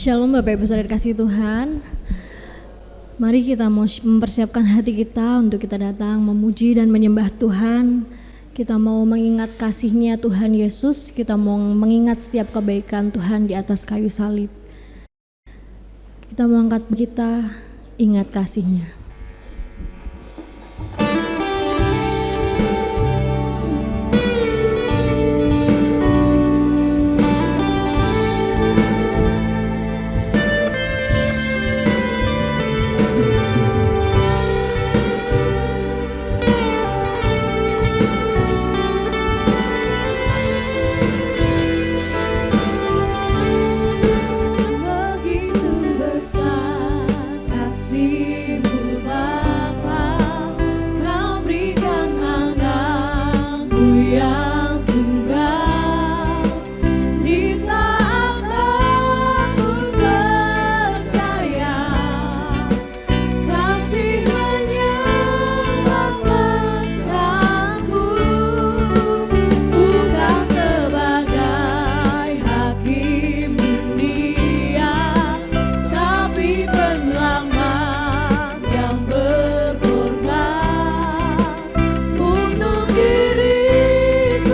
Shalom Bapak Ibu Saudara kasih Tuhan. Mari kita mau mempersiapkan hati kita untuk kita datang memuji dan menyembah Tuhan. Kita mau mengingat kasih-Nya Tuhan Yesus, kita mau mengingat setiap kebaikan Tuhan di atas kayu salib. Kita mau angkat kita, ingat kasih-Nya. Untuk diriku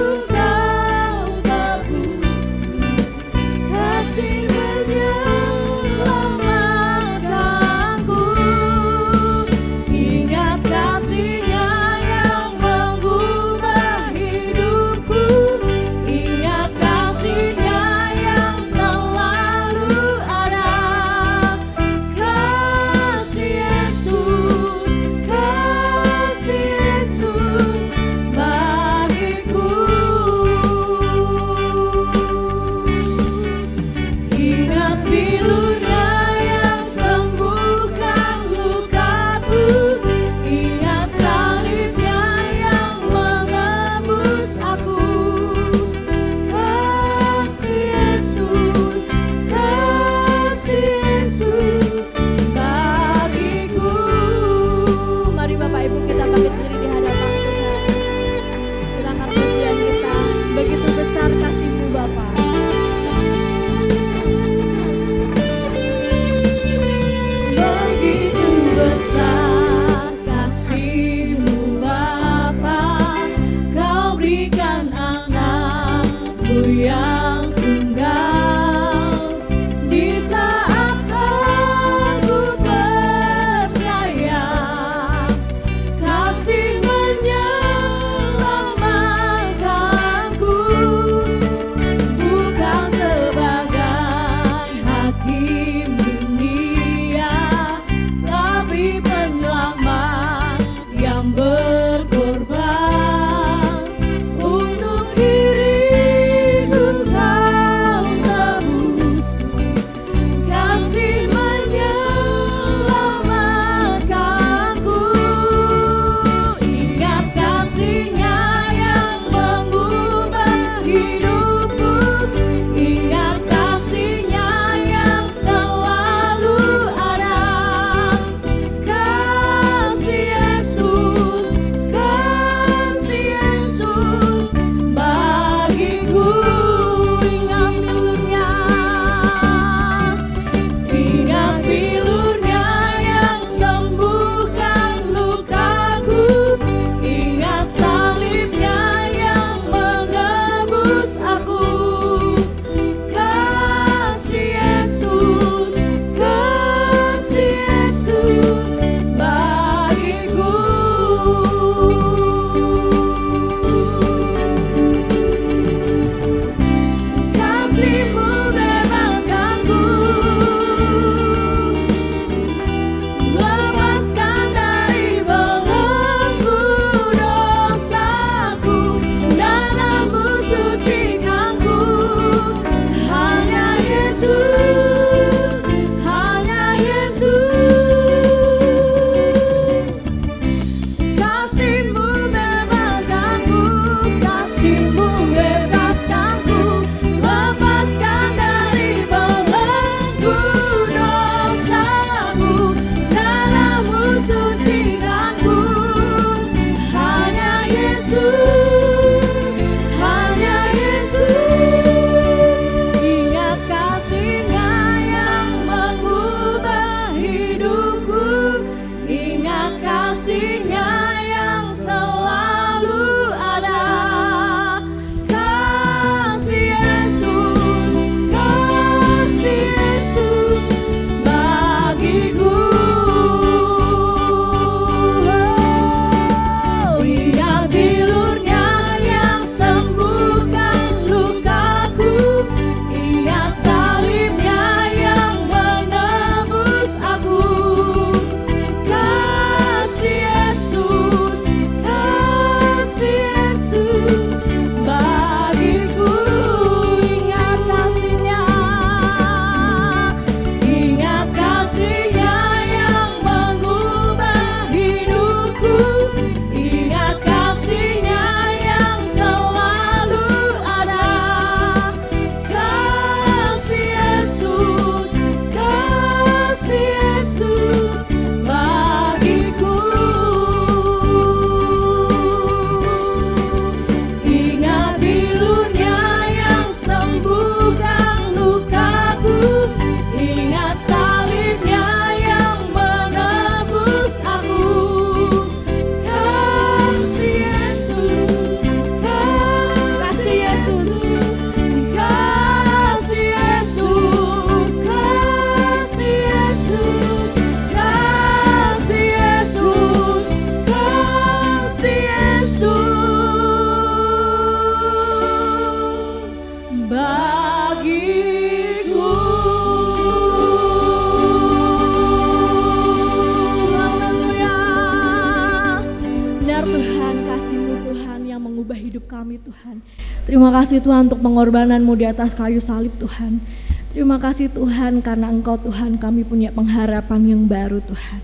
yang mengubah hidup kami Tuhan. Terima kasih Tuhan untuk pengorbanan-Mu di atas kayu salib Tuhan. Terima kasih Tuhan karena Engkau Tuhan kami punya pengharapan yang baru Tuhan.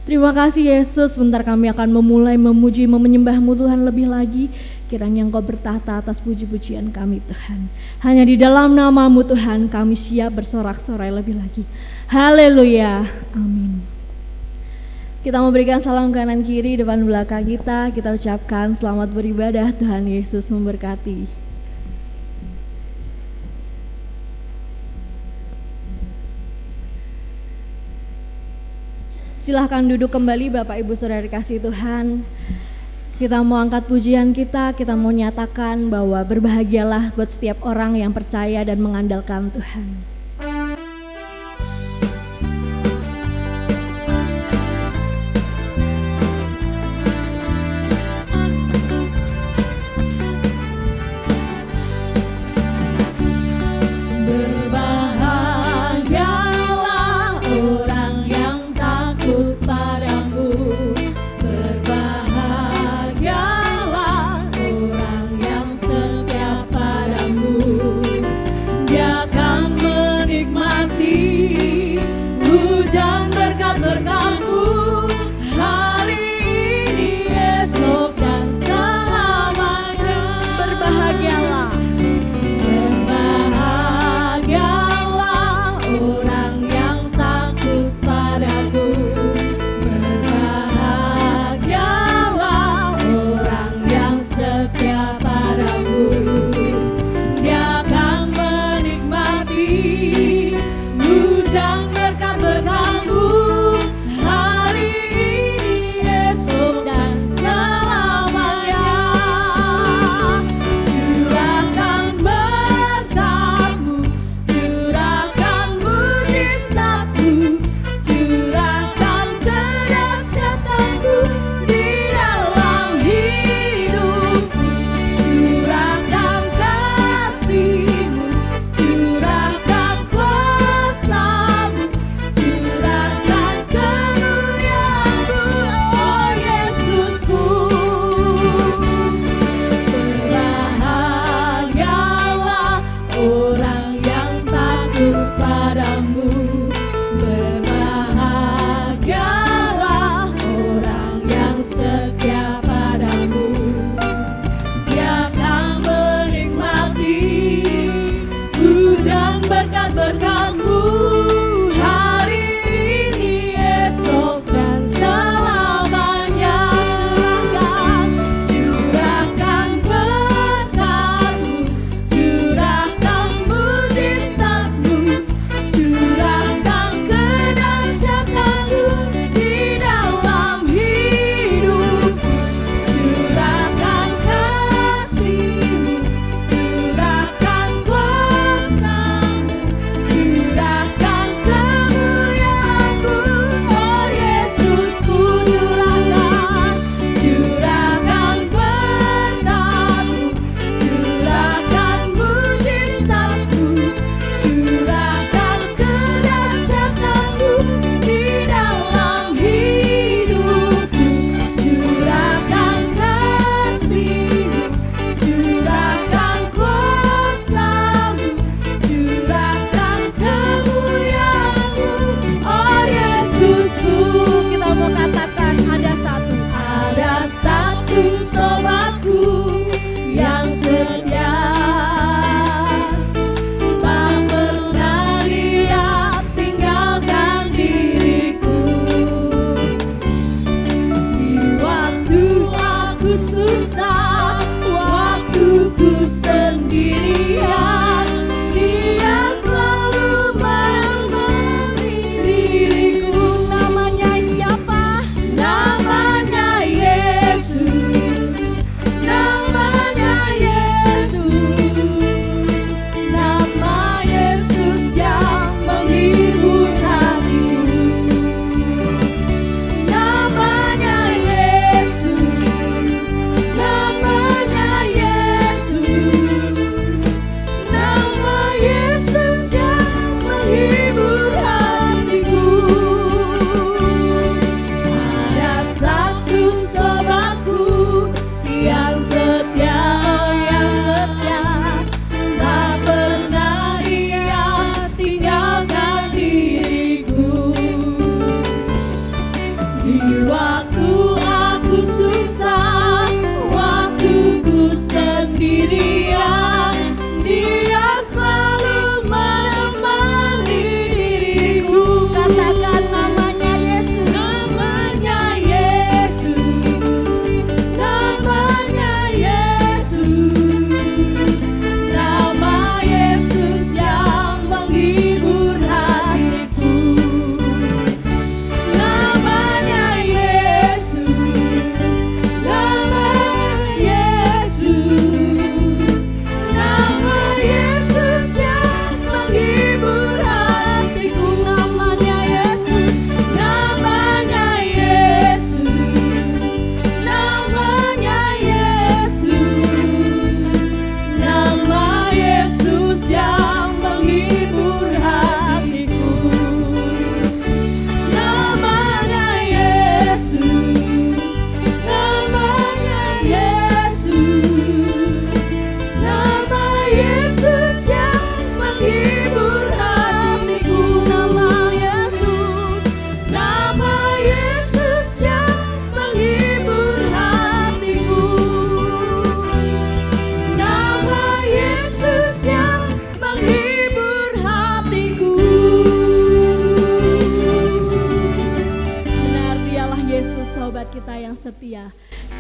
Terima kasih Yesus, sebentar kami akan memulai memuji, menyembah-Mu Tuhan lebih lagi. Kiranya Engkau bertahta atas puji-pujian kami Tuhan. Hanya di dalam nama-Mu Tuhan kami siap bersorak-sorai lebih lagi. Haleluya, amin. Kita memberikan salam kanan kiri depan belakang kita. Kita ucapkan selamat beribadah, Tuhan Yesus memberkati. Silahkan duduk kembali Bapak Ibu Saudara kasih Tuhan. Kita mau angkat pujian kita mau nyatakan bahwa berbahagialah buat setiap orang yang percaya dan mengandalkan Tuhan. Dia akan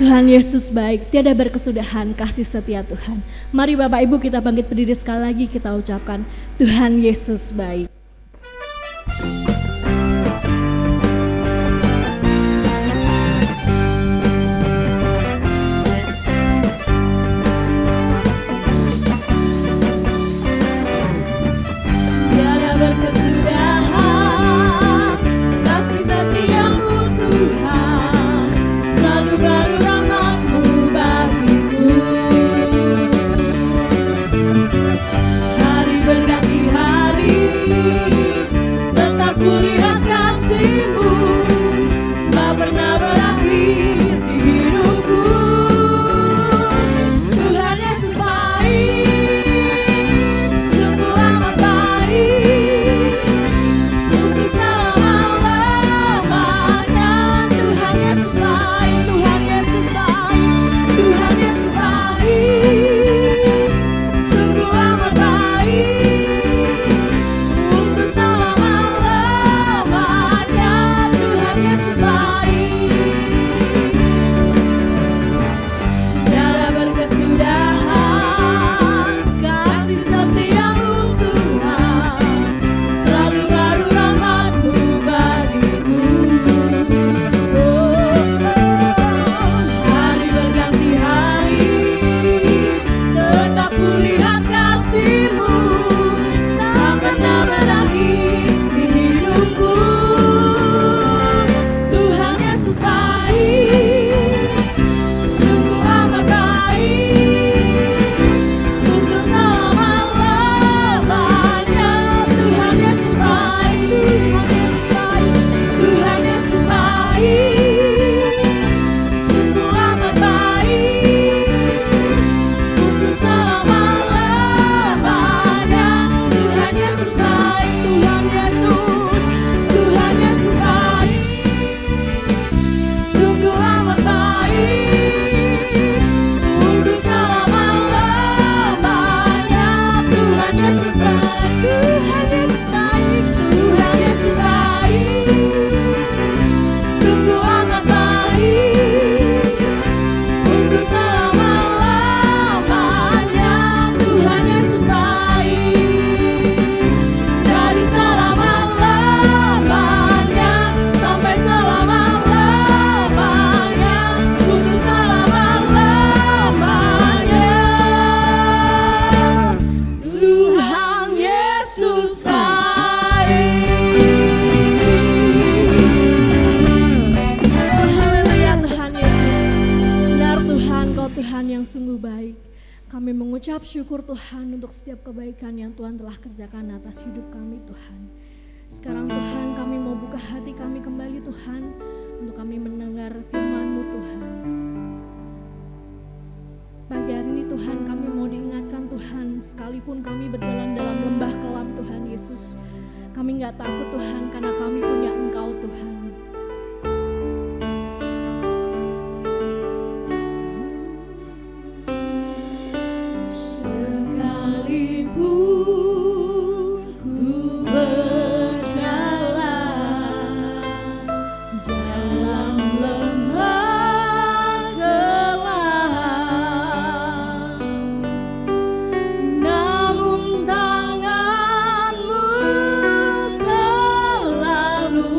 Tuhan Yesus baik, tiada berkesudahan kasih setia Tuhan. Mari Bapak Ibu kita bangkit berdiri sekali lagi, kita ucapkan Tuhan Yesus baik. Syukur Tuhan untuk setiap kebaikan yang Tuhan telah kerjakan atas hidup kami Tuhan. Sekarang Tuhan kami mau buka hati kami kembali Tuhan, untuk kami mendengar firman-Mu Tuhan. Pagi hari ini Tuhan kami mau diingatkan Tuhan, sekalipun kami berjalan dalam lembah kelam Tuhan Yesus, kami gak takut Tuhan karena kami punya Engkau Tuhan. Tangan-Mu selalu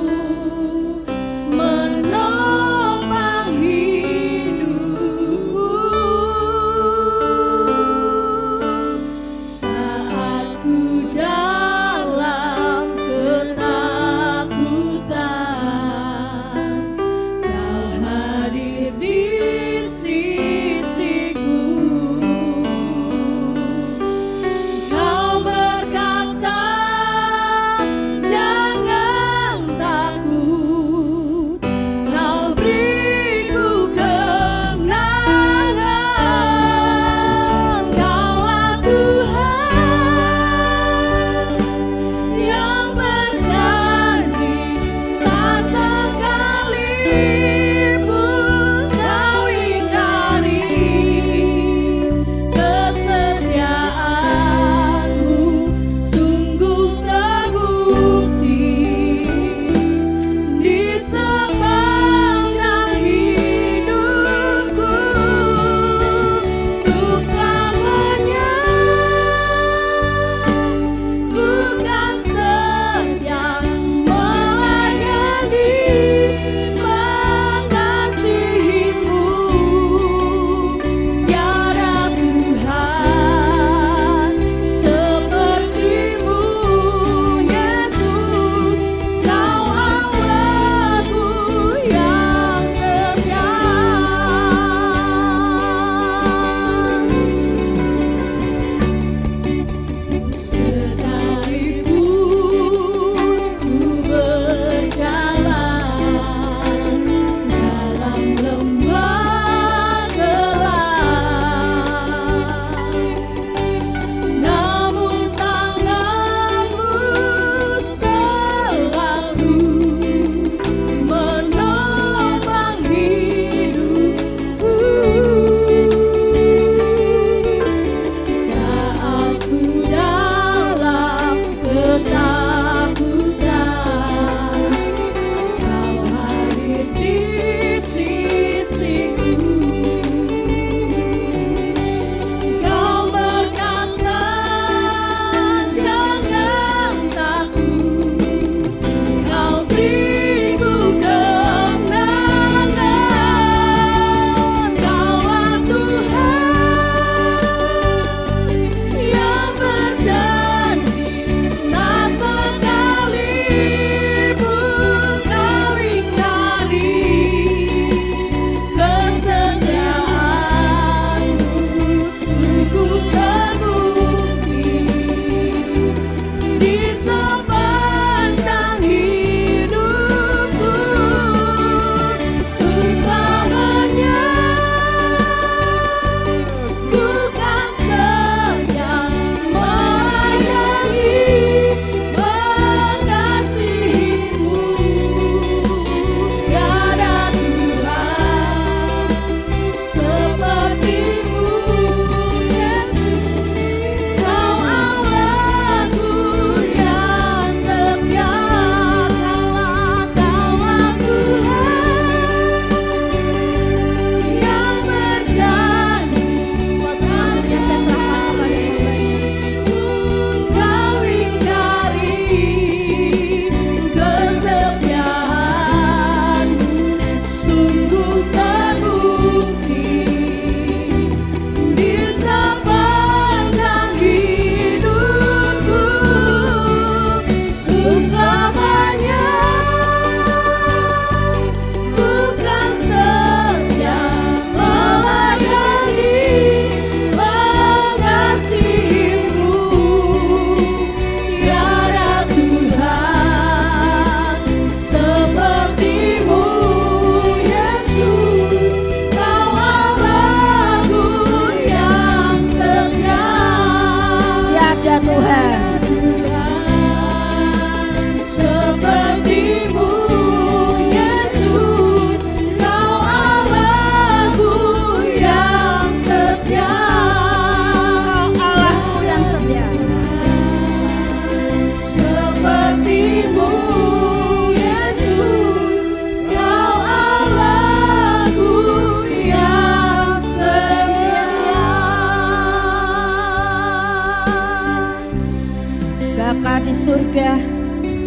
surga,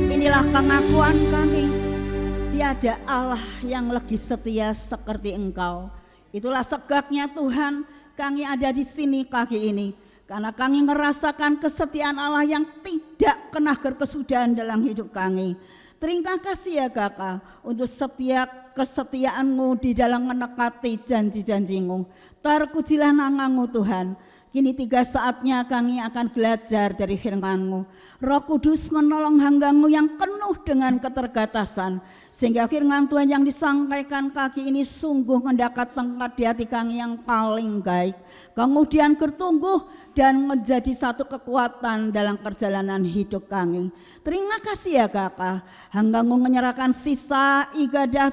inilah pengakuan kami. Tiada Allah yang lebih setia seperti Engkau. Itulah sebabnya Tuhan, kami ada di sini pagi ini. Karena kami merasakan kesetiaan Allah yang tidak pernah berkesudahan dalam hidup kami. Terima kasih ya Kakak untuk setiap kesetiaan-Mu di dalam menepati janji-janji-Mu. Terpujilah nama-Mu Tuhan. Kini tiga saatnya kami akan belajar dari firman-Mu. Roh Kudus menolong hamba-Mu yang penuh dengan keterbatasan, sehingga firman Tuhan yang disampaikan kaki ini sungguh mendapat tempat di hati kami yang paling baik. Kemudian bertumbuh dan menjadi satu kekuatan dalam perjalanan hidup kami. Terima kasih ya Kakak, hamba-Mu menyerahkan sisa ibadah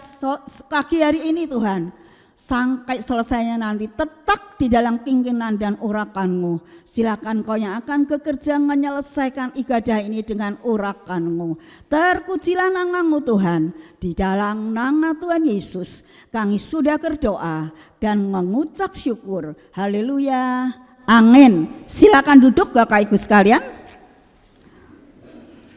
pagi hari ini Tuhan. Sampai selesainya nanti tetap di dalam pimpinan dan urapan-Mu. Silakan Kau yang akan bekerja menyelesaikan ibadah ini dengan urapan-Mu. Terpujilah nama-Mu Tuhan. Di dalam nama Tuhan Yesus kami sudah berdoa dan mengucap syukur. Haleluya. Amin. Silakan duduk Bapak Ibu sekalian.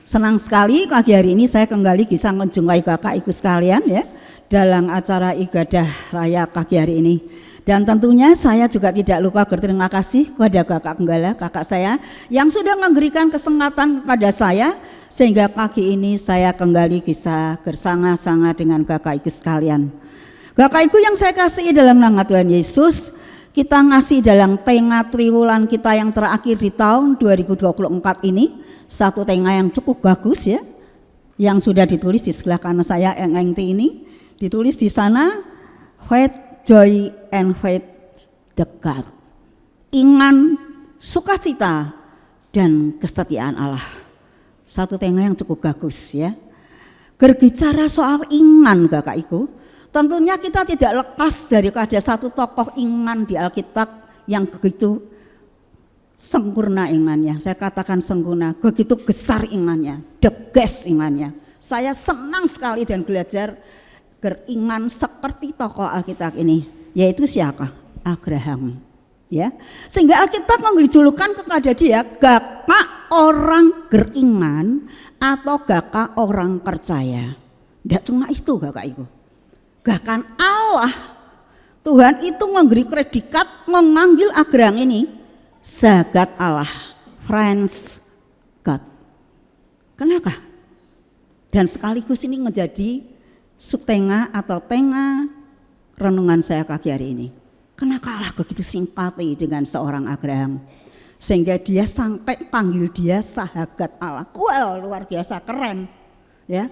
Senang sekali pagi hari ini saya kembali bisa menjumpai Bapak Ibu sekalian ya dalam acara ibadah raya pagi hari ini. Dan tentunya saya juga tidak lupa berterima kasih kepada Kakak Penggala, kakak saya yang sudah memberikan kesempatan kepada saya sehingga pagi ini saya kembali bisa bersama-sama dengan Bapak Ibu sekalian. Bapak Ibu yang saya kasihi dalam nama Tuhan Yesus, kita ngasih dalam tema triwulan kita yang terakhir di tahun 2024 ini, satu tema yang cukup bagus ya, yang sudah ditulis di sebelah kanan saya NNT ini. Ditulis di sana, faith, joy, and faith dekat. Iman, sukacita, dan kesetiaan Allah. Satu tema yang cukup bagus ya. Berbicara soal iman Bapak Ibu, tentunya kita tidak lepas daripada satu tokoh iman di Alkitab yang begitu sempurna imannya. Saya katakan sempurna, begitu besar imannya, the best imannya. Saya senang sekali dan belajar beriman seperti tokoh Alkitab ini, yaitu siapa? Abraham. Ya, sehingga Alkitab memberi julukan kepada dia Bapak orang beriman atau Bapak orang percaya. Tidak cuma itu Bapak Ibu, bahkan Allah Tuhan itu memberi predikat memanggil Abraham ini sahabat Allah, friends God. Kenapa? Dan sekaligus ini menjadi subtema atau tema renungan saya pagi hari ini. Kenapa Allah begitu simpati dengan seorang Abraham sehingga dia sampai panggil dia sahabat Allah. Wow, luar biasa keren ya.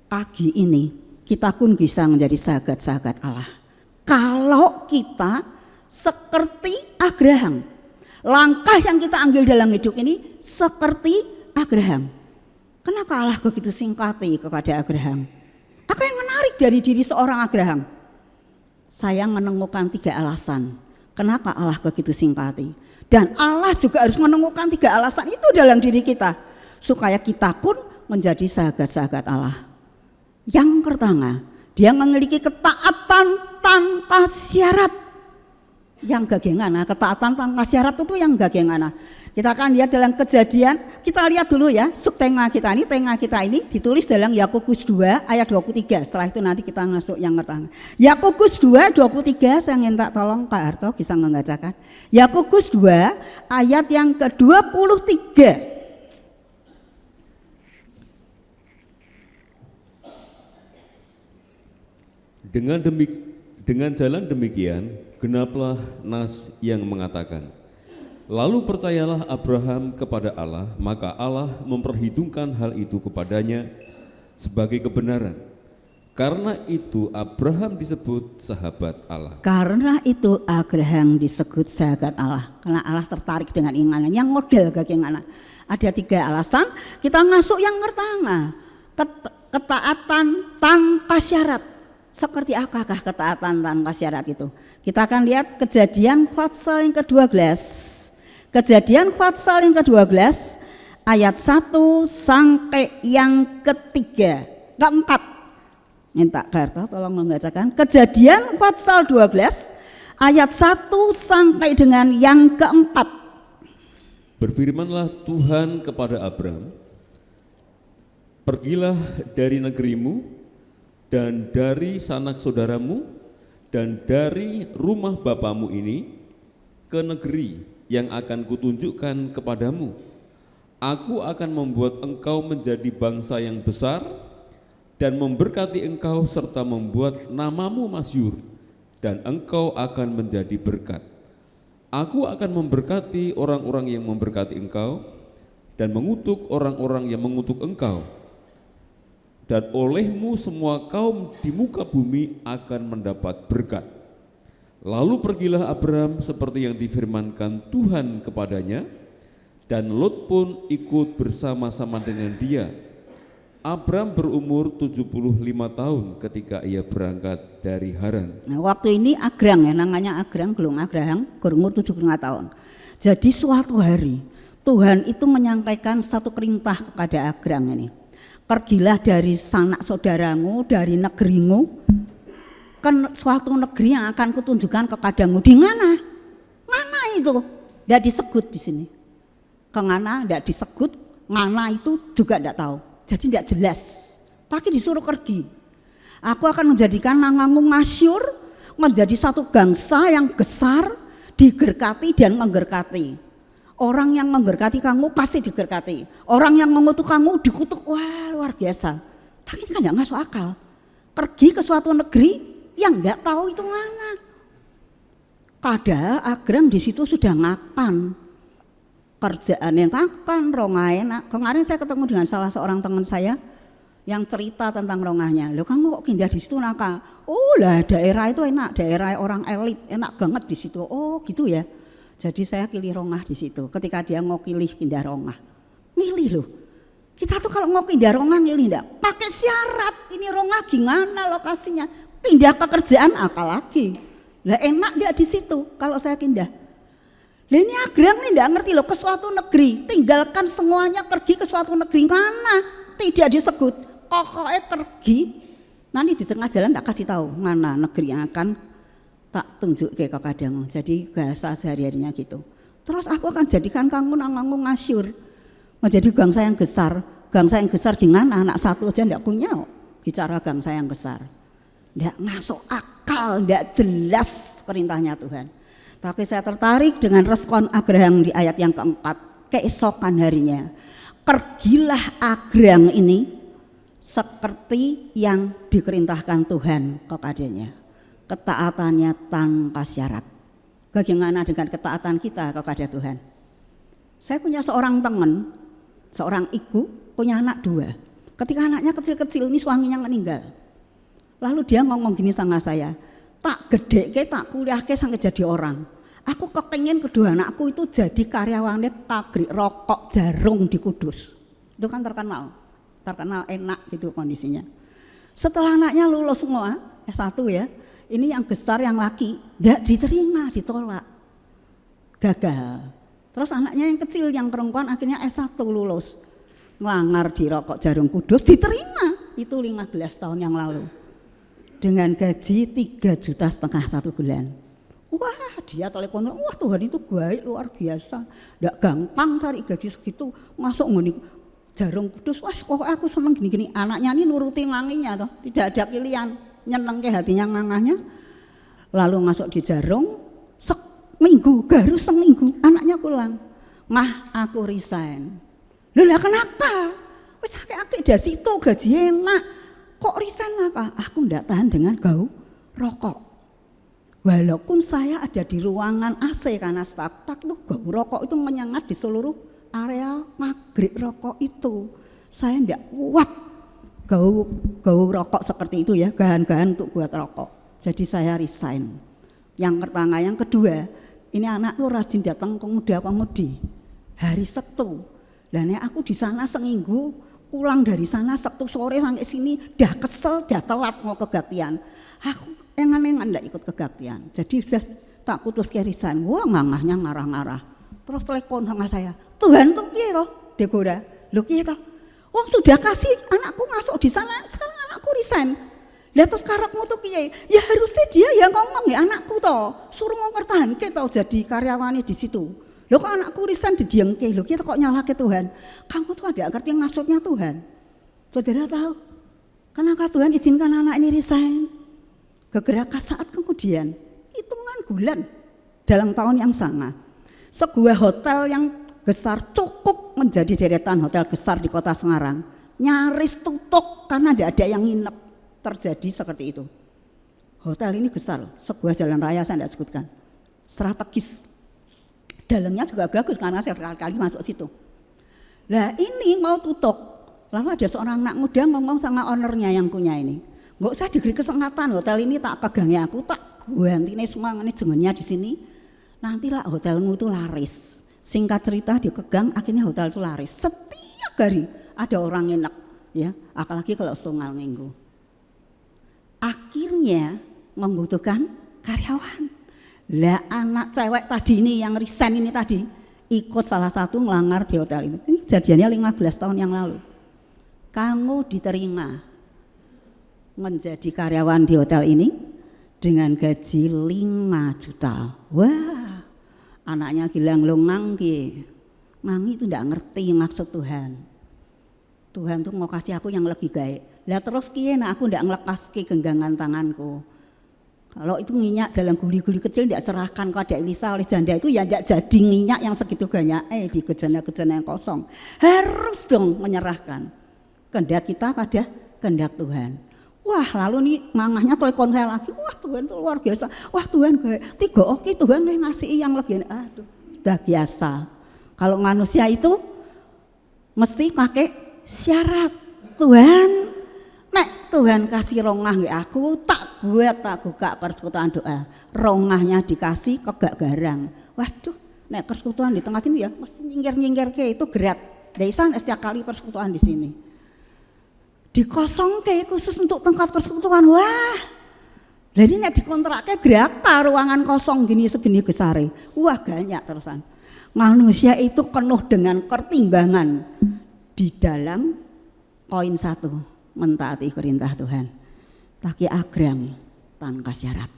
Pagi ini kita pun bisa menjadi sahabat-sahabat Allah kalau kita seperti Abraham. Langkah yang kita ambil dalam hidup ini seperti Abraham. Kenapa Allah begitu simpati kepada Abraham? Apa yang menarik dari diri seorang Abraham? Saya menemukan 3 alasan kenapa Allah begitu simpati. Dan Allah juga harus menemukan 3 alasan itu dalam diri kita supaya kita pun menjadi sahabat-sahabat Allah. Yang pertama, dia memiliki ketaatan tanpa syarat. Yang bagaimana? Ketaatan tanpa syarat itu yang bagaimana? Kita akan lihat dalam Kejadian, kita lihat dulu ya, subtema kita ini, tema kita ini ditulis dalam Yakobus 2 ayat 23. Setelah itu nanti kita masuk yang pertama. Yakobus 2 23, saya minta tolong Pak Harto bisa membacakan. Yakobus 2 ayat yang ke-23. Dengan jalan demikian, genaplah nas yang mengatakan, lalu percayalah Abraham kepada Allah, maka Allah memperhitungkan hal itu kepadanya sebagai kebenaran. Karena itu Abraham disebut sahabat Allah. Karena itu Abraham disebut sahabat Allah. Karena Allah tertarik dengan imannya. Yang model bagaimana? Ada 3 alasan. Kita masuk yang pertama, ketaatan tanpa syarat. Seperti apakah ketaatan tanpa syarat itu? Kita akan lihat Kejadian pasal yang ke-12. Kejadian pasal yang ke-12 ayat 1 sampai yang keempat. Minta Karta tolong membacakan Kejadian pasal 12 ayat 1 sampai dengan yang keempat. Berfirmanlah Tuhan kepada Abram, pergilah dari negerimu dan dari sanak saudaramu dan dari rumah bapamu ini ke negeri yang akan kutunjukkan kepadamu. Aku akan membuat engkau menjadi bangsa yang besar dan memberkati engkau serta membuat namamu masyhur, dan engkau akan menjadi berkat. Aku akan memberkati orang-orang yang memberkati engkau dan mengutuk orang-orang yang mengutuk engkau. Dan olehmu semua kaum di muka bumi akan mendapat berkat. Lalu pergilah Abraham seperti yang difirmankan Tuhan kepadanya, dan Lot pun ikut bersama-sama dengan dia. Abraham berumur 75 tahun ketika ia berangkat dari Haran. Nah, waktu ini Agrang ya, namanya Agrang, belum Abraham, berumur 75 tahun. Jadi suatu hari Tuhan itu menyampaikan satu perintah kepada Agrang ini. Pergilah dari sanak saudaramu, dari negerimu, ke suatu negeri yang akan kutunjukkan kepadamu. Di mana? Mana itu? Tidak disebut di sini. Ke mana? Tidak disebut. Mana itu juga tidak tahu. Jadi tidak jelas. Tapi disuruh pergi. Aku akan menjadikan namamu masyhur, menjadi satu bangsa yang besar, diberkati dan mengberkati. Orang yang memberkati kamu pasti diberkati. Orang yang mengutuk kamu dikutuk. Wah, luar biasa. Tapi ini kan tidak masuk akal. Pergi ke suatu negeri yang tidak tahu itu mana. Padahal Agrang di situ sudah ngakan. Kerjaan yang ngakan, rongah enak. Kemarin saya ketemu dengan salah seorang teman saya yang cerita tentang rongahnya. Loh, kamu kok pindah di situ nakal? Oh lah, daerah itu enak, daerah orang elit, enak banget di situ. Oh gitu ya. Jadi saya pilih rongah di situ. Ketika dia mau pilih pindah rongah, milih loh. Kita tuh kalau mau pindah rongah milih enggak? Pakai syarat. Ini rongah gimana lokasinya? Pindah pekerjaan apalagi? Lah enak dia di situ kalau saya pindah. Lah ini Agrang nih enggak ngerti loh, ke suatu negeri, tinggalkan semuanya pergi ke suatu negeri mana? Tidak disebut. Pokoknya pergi. Nanti di tengah jalan tak kasih tahu mana negeri yang akan tak tunjuk ke kepadamu. Jadi bahasa sehari-harinya gitu. Terus aku akan jadikan kamu namamu masyhur, menjadi bangsa yang besar. Bangsa yang besar gimana? Anak satu aja enggak punya. Bicara bangsa yang besar. Enggak masuk akal, enggak jelas perintahnya Tuhan. Tapi saya tertarik dengan respon Agrang di ayat yang keempat. Keesokan harinya, pergilah Agrang ini seperti yang diperintahkan Tuhan kepadanya. Ketaatannya tanpa syarat. Bagaimana dengan ketaatan kita kepada Tuhan? Saya punya seorang teman, seorang ibu punya anak 2. Ketika anaknya kecil-kecil ini suaminya meninggal. Lalu dia ngomong gini sama saya, tak gede ke, tak kuliah ke sampai jadi orang. Aku kepengen kedua anakku itu jadi karyawannya pabrik rokok Jarum di Kudus. Itu kan terkenal enak gitu kondisinya. Setelah anaknya lulus semua S1 ya, ini yang besar yang laki tidak diterima, ditolak, gagal. Terus anaknya yang kecil yang perempuan akhirnya S1 lulus, ngelamar di rokok Jarum Kudus, diterima. Itu 15 tahun yang lalu. Dengan gaji 3,5 juta 1 bulan. Wah, dia telepon, wah Tuhan itu baik luar biasa. Enggak gampang cari gaji segitu, masuk ngene Jarum Kudus. Wah, kok aku seneng gini-gini. Anaknya ini nuruti manginya toh, tidak ada pilihan, nyeneng ke hatinya mangahnya. Lalu masuk di Jarum, seminggu, baru seminggu anaknya pulang. Mah, aku resign. Loh lah kenapa? Wis akeh-akeh dari situ gaji enak. Kok resign apa? Aku enggak tahan dengan bau rokok. Walaupun saya ada di ruangan AC karena staf-staf tuh bau rokok itu menyengat di seluruh area maghrib rokok itu. Saya enggak kuat bau rokok seperti itu ya, bahan-bahan untuk buat rokok. Jadi saya resign. Yang pertama, yang kedua, ini anak tuh rajin datang pemuda-pemudi hari Sabtu. Dan aku di sana seminggu. Pulang dari sana Sabtu sore sampai sini dah kesel, dah telat mau kegatian. Aku engan-engan enggak ikut kegatian. Jadi saya tak putus kerisan. Wah, mamahnya marah-marah. Terus telepon sama saya. Tuhan tuh piye toh? Deborah. Lho piye toh? Oh, sudah kasih anakku masuk di sana, sekarang anakku resign. Lah terus karepmu tuh piye? Ya harusnya dia yang ngomong ya anakku toh. Suruh mempertahankan toh jadi karyawannya di situ. Loh kok anakku resign didiamke, loh kita kok nyalahke Tuhan. Kamu tuh ada ngerti maksudnya Tuhan. Saudara tahu, kenapa Tuhan izinkan anak ini resign? Gegera saat kemudian, hitungan bulan dalam tahun yang sama, sebuah hotel yang besar cukup menjadi deretan hotel besar di kota Semarang nyaris tutup karena tidak ada yang nginep. Terjadi seperti itu. Hotel ini besar, sebuah jalan raya saya tidak sebutkan, strategis. Dalamnya juga bagus karena saya berkali-kali masuk situ. Nah ini mau tutup, lalu ada seorang anak muda ngomong sama ownernya yang punya ini, nggak usah diberi kesempatan, hotel ini tak pegangnya aku, tak ganti ini semua manajemennya di sini. Nantilah hotelmu itu laris. Singkat cerita dikegang, akhirnya hotel itu laris. Setiap hari ada orang nginep, ya, apalagi kalau tunggal minggu. Akhirnya membutuhkan karyawan. Lah anak cewek tadi ini yang resign ini tadi ikut salah satu ngelamar di hotel itu. Ini kejadiannya 15 tahun yang lalu. Kamu diterima menjadi karyawan di hotel ini dengan gaji 5 juta. Wah, anaknya bilang lo Mangki itu enggak ngerti maksud Tuhan. Tuhan tuh mau kasih aku yang lebih baik. Lah terus kiye aku enggak ngelepaske genggaman tanganku. Kalau itu minyak dalam guli-guli kecil tidak serahkan kepada Elisa oleh janda itu, ya tidak jadi minyak yang segitu banyak di kejana-kejana yang kosong. Harus dong menyerahkan kehendak kita pada kehendak Tuhan. Wah lalu nih mamahnya telepon saya lagi, wah Tuhan itu luar biasa, wah Tuhan kayak tiga oke Tuhan ngasih yang lagi, aduh sudah biasa. Kalau manusia itu mesti pakai syarat. Tuhan, nek Tuhan kasih rongah nggak aku, tak gue tak buka persekutuan doa. Rongahnya dikasih kegak garang. Waduh, nek persekutuan di tengah sini ya mesti nyingkir-nyingkir ke itu gerak. Daisan setiap kali persekutuan di sini. Dikosong ke khusus untuk tempat persekutuan. Wah, jadi nek dikontraknya berapa ruangan kosong gini segini besar. Wah banyak terusan. Manusia itu penuh dengan pertimbangan di dalam poin 1, mentaati perintah Tuhan. Taki agrang tanpa syarat.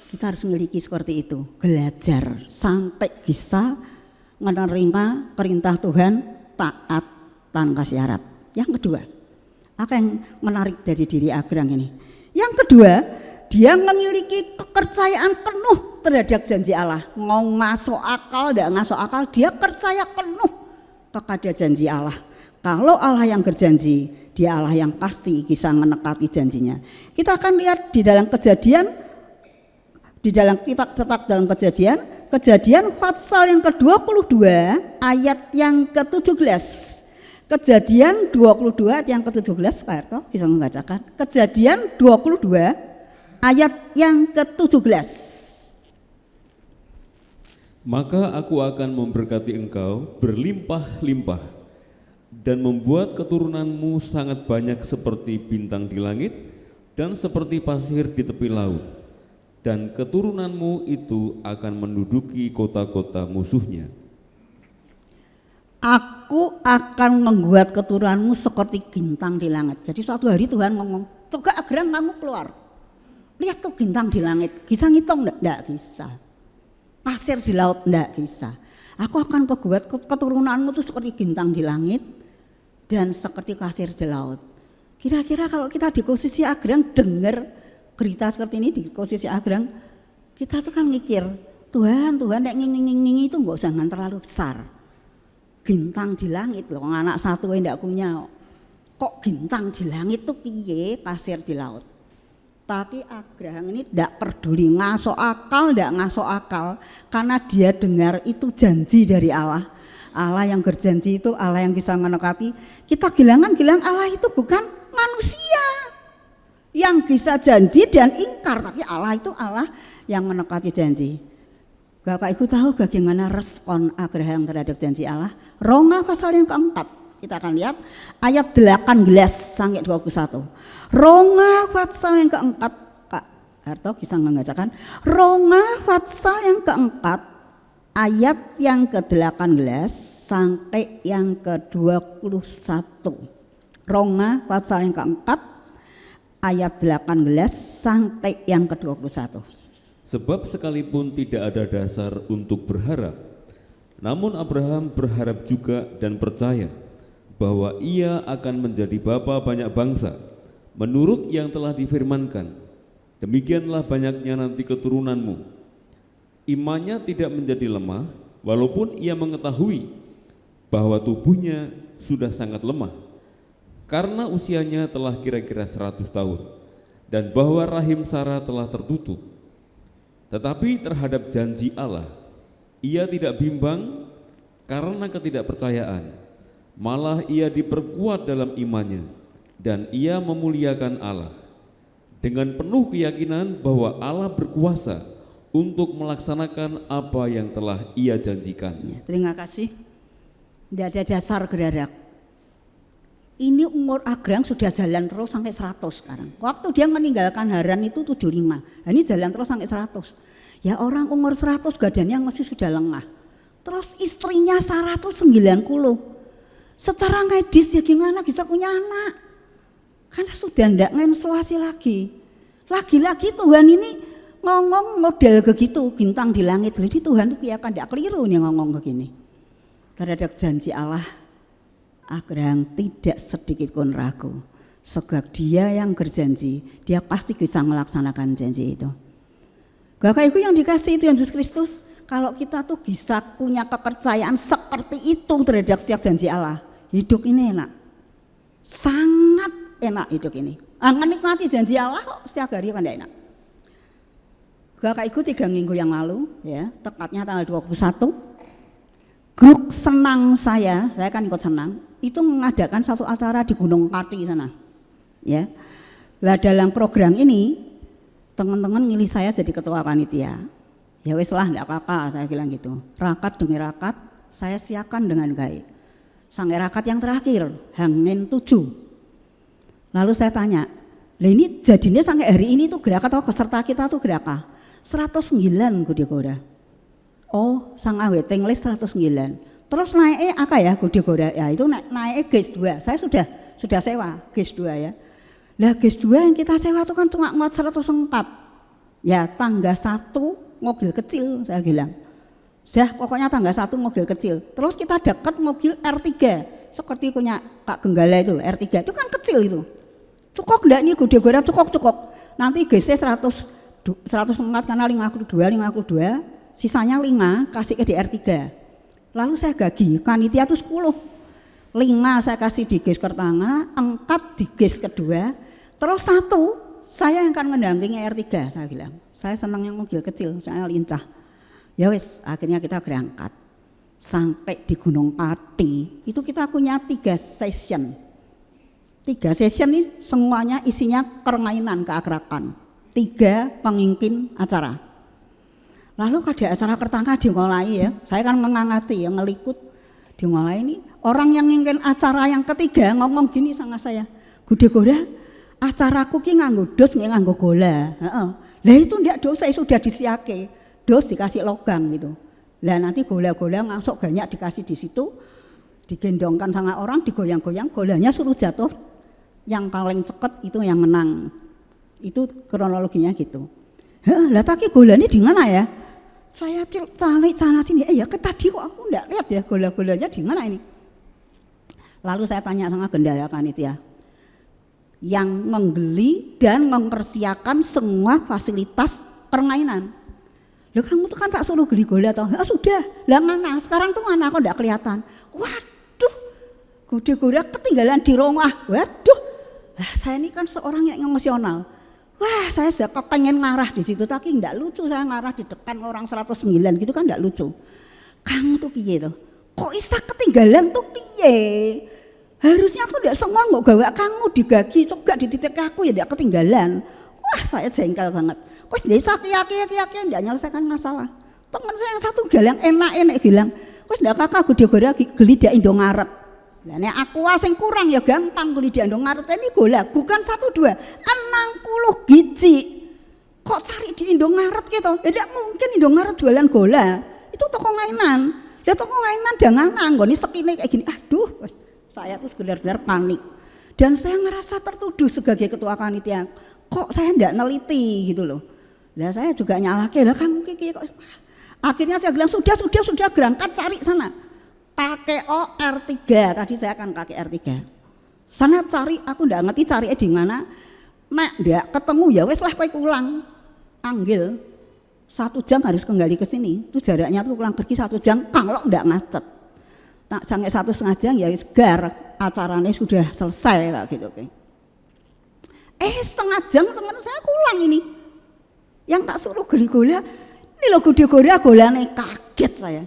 Kita harus memiliki seperti itu, belajar sampai bisa menerima perintah Tuhan taat tanpa syarat. Yang kedua, apa yang menarik dari diri agrang ini? Yang kedua, dia memiliki kepercayaan penuh terhadap janji Allah. Mau masuk akal, tidak masuk akal, dia percaya penuh kepada janji Allah. Kalau Allah yang berjanji, dia Allah yang pasti bisa menepati janjinya. Kita akan lihat di dalam Kejadian, di dalam kitab tetap dalam Kejadian pasal yang ke-22 ayat yang ke-17. Kejadian 22 ayat yang ke-17, Pak Herto bisa membacakan. Kejadian 22 ayat yang ke-17. Maka aku akan memberkati engkau berlimpah-limpah dan membuat keturunanmu sangat banyak seperti bintang di langit dan seperti pasir di tepi laut. Dan keturunanmu itu akan menduduki kota-kota musuhnya. Aku akan membuat keturunanmu seperti bintang di langit. Jadi suatu hari Tuhan ngomong, coba agrang kamu keluar. Lihat tuh bintang di langit, bisa ngitung enggak bisa. Pasir di laut enggak bisa. Aku akan membuat keturunanmu itu seperti bintang di langit dan seperti pasir di laut. Kira-kira kalau kita di posisi agrang dengar berita seperti ini di posisi agrang, kita tuh kan mikir, Tuhan nek nging itu enggak usah terlalu besar. Bintang di langit loh, anak satu yang enggak punya. Kok bintang di langit tuh piye, pasir di laut. Tapi Abraham ini tidak peduli ngasok akal, karena dia dengar itu janji dari Allah. Allah yang berjanji itu Allah yang bisa menepati. Kita bilang Allah itu bukan manusia yang bisa janji dan ingkar, tapi Allah itu Allah yang menepati janji. Bapak Ibu tahu bagaimana respon Abraham terhadap janji Allah? Roma pasal yang keempat, kita akan lihat ayat 18 sampai 21. Roma pasal yang keempat, Pak Harto bisa membacakan. Roma pasal yang keempat ayat yang ke-18 sampai yang ke-21. Roma pasal yang keempat ayat 18 sampai yang ke-21. Sebab sekalipun tidak ada dasar untuk berharap, namun Abraham berharap juga dan percaya bahwa ia akan menjadi bapa banyak bangsa, menurut yang telah difirmankan, demikianlah banyaknya nanti keturunanmu. Imannya tidak menjadi lemah, walaupun ia mengetahui bahwa tubuhnya sudah sangat lemah, karena usianya telah kira-kira 100 tahun, dan bahwa rahim Sarah telah tertutup. Tetapi terhadap janji Allah, ia tidak bimbang karena ketidakpercayaan, malah ia diperkuat dalam imannya, dan ia memuliakan Allah dengan penuh keyakinan bahwa Allah berkuasa untuk melaksanakan apa yang telah ia janjikan. Ya, terima kasih. Tidak ada dasar gerarak. Ini umur Abraham sudah jalan terus sampai 100 sekarang. Waktu dia meninggalkan Haran itu 75. Ini jalan terus sampai 100. Ya orang umur 100 badannya masih sudah lengah. Terus istrinya Sarah tuh 90. Secara medis ya gimana bisa punya anak? Karena sudah tidak menstruasi lagi. Lagi-lagi Tuhan ini ngomong model begitu, bintang di langit. Jadi Tuhan itu akan tidak keliru nih ngomong begini. Terhadap janji Allah, Abraham tidak sedikit pun ragu. Sebab dia yang berjanji, dia pasti bisa melaksanakan janji itu. Bapak Ibu yang dikasihi Tuhan Yesus Kristus, kalau kita tuh bisa punya kepercayaan seperti itu terhadap setiap janji Allah, hidup ini enak, sangat enak hidup ini. Menikmati janji Allah kok setiap hari kan enak. Bapak Ibu 3 minggu yang lalu, ya tepatnya tanggal 21, grup senang saya kan ikut senang, itu mengadakan satu acara di Gunung Pati sana. Ya, lah dalam program ini teman-teman milih saya jadi ketua panitia. Ya wes lah, enggak apa-apa, saya bilang gitu. Rakat demi rakat, saya siapkan dengan baik. Sampai rakat yang terakhir, Hamin 7. Lalu saya tanya, lah ini jadinya sampai hari ini tuh gerakat atau peserta kita tuh berapa? 109 Gudigoda. Oh, sang wedding list 109. Terus naiknya apa ya Gudigoda? Ya itu naiknya GES 2. Saya sudah sewa GES 2 ya. Lah GES 2 yang kita sewa itu kan cuma muat 104. Ya tangga 1 mobil kecil saya bilang. Pokoknya tangga 1 mobil kecil. Terus kita dekat mobil R3 seperti punya Pak Genggala itu R3 itu kan kecil itu. Cukup enggak nih Gudigoda? Cukup. Nanti GC 104 karena 52, sisanya 5 kasih ke DR3. Lalu saya gagi, panitia itu 10. 5 saya kasih di GES pertama, 4 di GES kedua, terus 1 saya yang akan mendampingi R3 saya bilang. Saya senang yang mobil kecil, saya lincah. Ya wes, akhirnya kita berangkat. Sampai di Gunung Pati, itu kita punya 3 session. 3 session ini semuanya isinya permainan keakraban. 3 pemimpin acara. Lalu pada acara pertama dimulai ya, saya kan mengangati ya, ngelikut dimulai ini. Orang yang ingin acara yang ketiga ngomong gini sama saya, Gudigoda, acaraku ki nganggo dos nggak nganggo gola. Lah itu ndak dos, saya sudah disiake, dos dikasih logam gitu. Lah nanti gola-gola masuk banyak dikasih di situ, digendongkan sama orang, digoyang-goyang, golanya suruh jatuh, yang paling cepat itu yang menang. Itu kronologinya gitu. Lah tapi golanya di mana ya? Saya cari sana sini. Ya tadi kok aku enggak lihat ya gola-golanya di mana ini. Lalu saya tanya sama bendahara panitia yang membeli dan mempersiapkan semua fasilitas permainan. Loh kamu tuh kan tak suruh beli gola toh? Sudah. Lah mana? Sekarang tuh mana kok enggak kelihatan? Waduh. Goda-goda ketinggalan di rumah. Waduh. Saya ini kan seorang yang emosional. Wah, saya pengen marah di situ, tapi enggak lucu saya marah di depan orang 109 gitu kan enggak lucu. Kamu tuh piye tuh? Kok bisa ketinggalan tuh piye? Harusnya aku enggak semua nggak gawa kamu digagi, coba di titik aku ya enggak ketinggalan. Wah, saya jengkel banget. Kok desa kiaki enggak nyelesaikan masalah. Teman saya yang satu galang enak bilang, "Wes ndak kakak Gudigoda gelidak Indomaret." Lah nek aku sing kurang ya gampang gelidak Indomaret ini gola, bukan 1 2, 60 biji. Kok cari di Indomaret gitu? Ya tidak mungkin Indomaret jualan gola. Itu toko mainan. Ya toko mainan jangan anggone sekine kayak gini. Aduh, saya tuh benar-benar panik. Dan saya ngerasa tertuduh sebagai ketua panitia. Kok saya enggak neliti gitu loh. Lah saya juga nyalahke, lah kamu kiki kok. Akhirnya saya bilang sudah berangkat cari sana. KKO R3, tadi saya akan KKR3. Sana cari, aku ndak ngerti cari di mana. Nek ndak ketemu ya wes lah kowe ulang. Anggil 1 jam harus kembali ke sini. Itu jaraknya tuh pulang pergi 1 jam kalau ndak macet. Tak sampai 1,5 jam ya wis gar acaranya sudah selesai lah gitu. Setengah jam teman saya ulang ini. Yang tak suruh geli gola, ini lo gede gola golane kaget saya.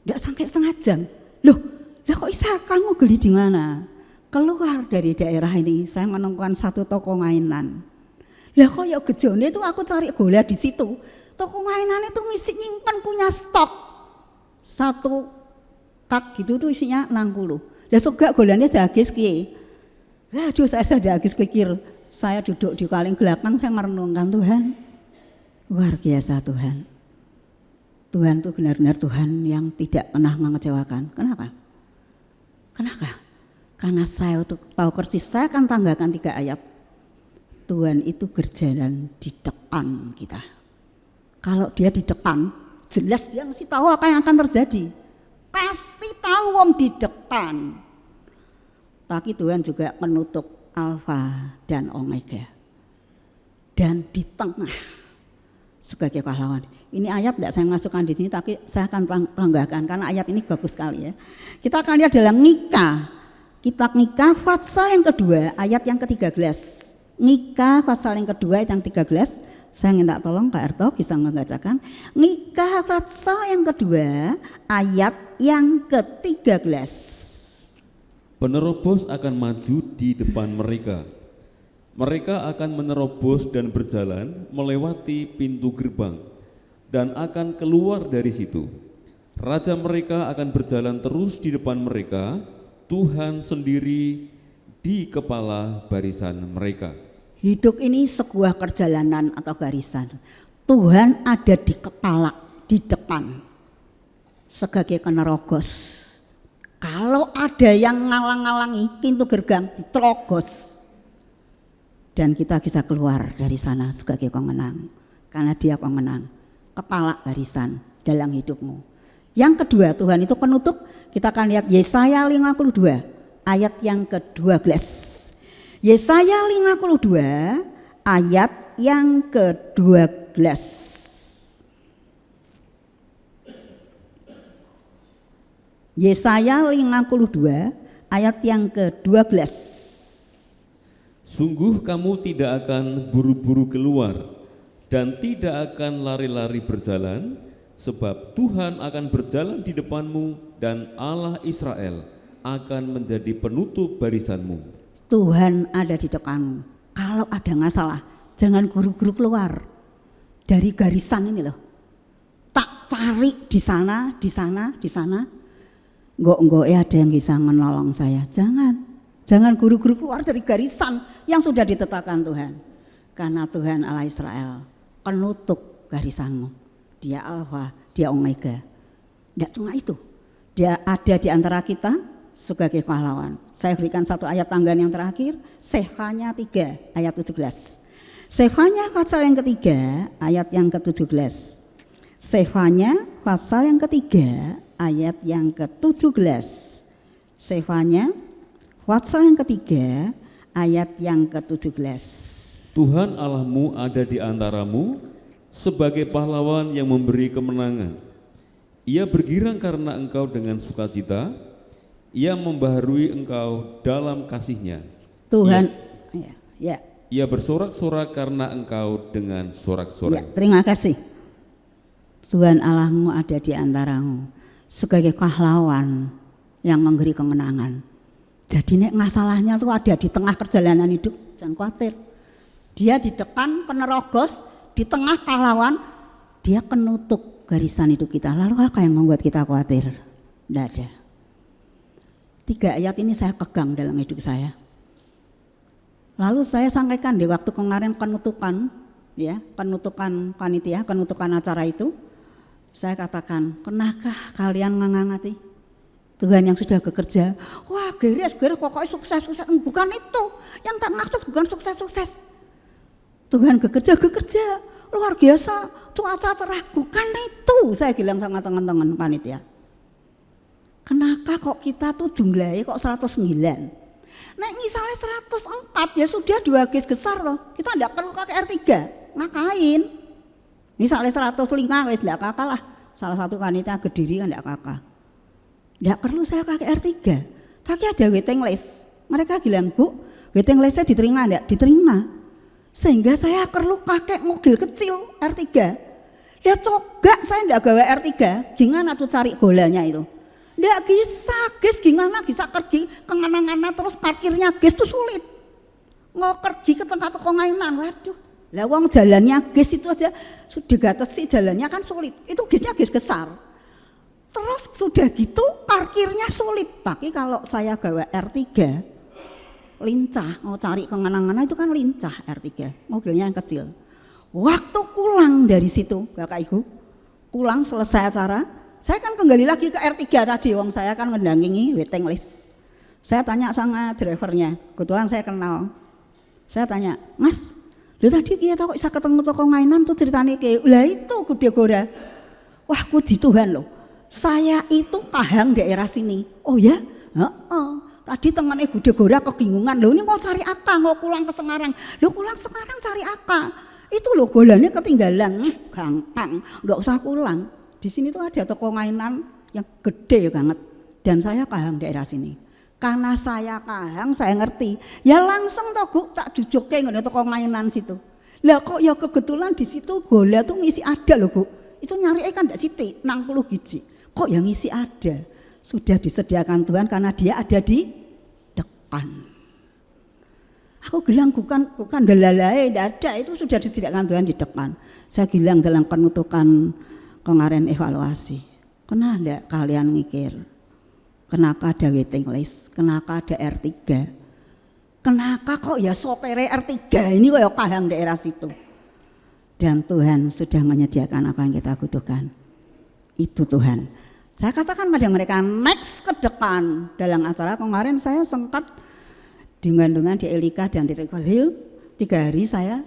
Ndak sampai setengah jam. Loh, lah kok bisa kamu geli di mana? Keluar dari daerah ini, saya menemukan satu toko mainan. Lah kok ya gejone itu aku cari gola di situ. Toko mainan itu ngisi nyimpan punya stok. 1 kak gitu tuh isinya 60. Lah coba golanya saya habis ki. Aduh saya sudah habis pikir. Saya duduk di paling belakang saya merenungkan Tuhan. Luar biasa Tuhan. Tuhan itu benar-benar Tuhan yang tidak pernah mengecewakan. Kenapa? Karena saya untuk tahu persis, saya akan tanggakan 3 ayat. Tuhan itu berjalan di depan kita. Kalau dia di depan, jelas dia mesti tahu apa yang akan terjadi. Pasti tahu wong di depan. Tapi Tuhan juga penutup Alfa dan Omega. Dan di tengah sebagai pahlawan. Ini ayat tidak saya masukkan di sini, tapi saya akan tanggakan karena ayat ini bagus sekali ya. Kita akan lihat dalam Mika. Kitab Mika pasal yang kedua ayat yang ke-13. Mika pasal yang kedua ayat yang 13. Saya minta tolong Pak Erto bisa membacakan. Mika pasal yang kedua ayat yang ke-13. Penerobos akan maju di depan mereka. Mereka akan menerobos dan berjalan melewati pintu gerbang dan akan keluar dari situ. Raja mereka akan berjalan terus di depan mereka. Tuhan sendiri di kepala barisan mereka. Hidup ini sebuah perjalanan atau barisan. Tuhan ada di kepala, di depan. Sebagai penerobos. Kalau ada yang ngalang-ngalangi pintu gerbang, diterobos. Dan kita bisa keluar dari sana sebagai pemenang. Karena dia pemenang. Kepala barisan dalam hidupmu. Yang kedua, Tuhan itu penutup. Kita akan lihat Yesaya 52 ayat yang ke-12. Yesaya 52 ayat yang ke-12. Yesaya 52 ayat yang ke-12. Sungguh kamu tidak akan buru-buru keluar dan tidak akan lari-lari berjalan, sebab Tuhan akan berjalan di depanmu dan Allah Israel akan menjadi penutup barisanmu. Tuhan ada di depanmu. Kalau ada masalah, jangan buru-buru keluar dari garisan ini loh. Tak cari di sana, di sana, di sana. Enggak ada yang bisa menolong saya. Jangan buru-buru keluar dari garisan yang sudah ditetapkan Tuhan. Karena Tuhan Allah Israel penutup garisanmu. Dia Alfa, dia Omega. Tidak cuma itu. Dia ada di antara kita sebagai pahlawan. Saya berikan satu ayat tanggaan yang terakhir, Sefanya 3 ayat 17. Sefanya pasal yang ketiga ayat yang ke-17. Sefanya pasal yang ketiga ayat yang ke-17. Sefanya pasal yang ketiga ayat yang ke-17. Tuhan Allahmu ada di antaramu sebagai pahlawan yang memberi kemenangan. Ia bergirang karena engkau dengan sukacita. Ia membaharui engkau dalam kasih-Nya. Tuhan, Ia bersorak-sorak karena engkau dengan sorak-sorai. Terima kasih. Tuhan Allahmu ada di antaramu sebagai pahlawan yang memberi kemenangan. Jadi nek masalahnya tuh ada di tengah perjalanan hidup, jangan khawatir. Dia di depan penerobos, di tengah pahlawan, dia penutup garisan hidup kita. Lalu apa yang membuat kita khawatir? Tidak ada. 3 ayat ini saya pegang dalam hidup saya. Lalu saya sampaikan di waktu kemarin penutupan panitia, penutupan acara itu. Saya katakan, pernahkah kalian mengangati Tuhan yang sudah bekerja? Wah, geres pokoknya sukses. Bukan itu, yang tak maksud bukan sukses. Tuhan bekerja luar biasa, cuaca cerah, bukan itu. Saya bilang sama teman-teman panitia. Kenapa kok kita tuh jumlahnya kok 109? Nek misalnya 104 ya sudah 2 garis besar loh. Kita tidak perlu pakai R3. Ngapain? Misalnya 105 wis tidak kakak lah. Salah satu panitia Kediri kan tidak kakak. Tidak perlu saya pakai R3. Tapi ada waiting list. Mereka bilang, Bu, waiting listnya diterima enggak? Diterima. Sehingga saya perlu pakai mobil kecil R3. Dia coba saya enggak gawe R3. Gimana tuh cari golanya itu? Enggak bisa, guys, gimana bisa pergi ke mana-mana terus parkirnya guys itu sulit. Mau pergi ke tempat toko mainan, waduh. Lah wong jalannya guys itu aja sudah dibatasi jalannya kan sulit. Itu guysnya guys besar. Terus sudah gitu parkirnya sulit. Tapi kalau saya gawe R3 lincah, mau cari ke mana-mana itu kan lincah R3, mobilnya yang kecil. Waktu pulang dari situ, Bapak Ibu, pulang selesai acara, saya kan kembali lagi ke R3 tadi, wong saya kan mendampingi waiting list. Saya tanya sama drivernya, kebetulan saya kenal. Saya tanya, Mas, lu tadi kia kok bisa ketemu toko mainan tuh ceritanya kayak, lah itu Gede Gora. Wah, puji Tuhan loh, saya itu kahang daerah sini. Oh ya? Tadi temannya Gede Gora kebingungan, loh ini mau cari apa, mau pulang ke Semarang. Loh pulang Semarang cari apa? Itu loh golanya ketinggalan, gampang, nggak usah pulang. Di sini tuh ada toko mainan yang gede banget dan saya kahang daerah sini. Karena saya kahang, saya ngerti. Ya langsung toh Bu, tak jujoke ngene toko mainan situ. Lah kok ya kebetulan di situ gola tuh ngisi ada loh Bu. Itu nyari kan ndak sithik 60 biji. Kok yang ngisi ada? Sudah disediakan Tuhan karena dia ada di depan. Aku bilang bukan delalai, tidak ada, itu sudah disediakan Tuhan di depan. Saya bilang dalam penutupan kemarin evaluasi, kenapa tidak kalian mikir, kenapa ada waiting list, kenapa ada R3, kenapa kok ya sopere R3 ini kok kahang daerah situ. Dan Tuhan sudah menyediakan apa yang kita butuhkan. Itu Tuhan. Saya katakan pada mereka next ke depan. Dalam acara kemarin saya sempat dengan di Elika dan di Recall Hill 3 hari saya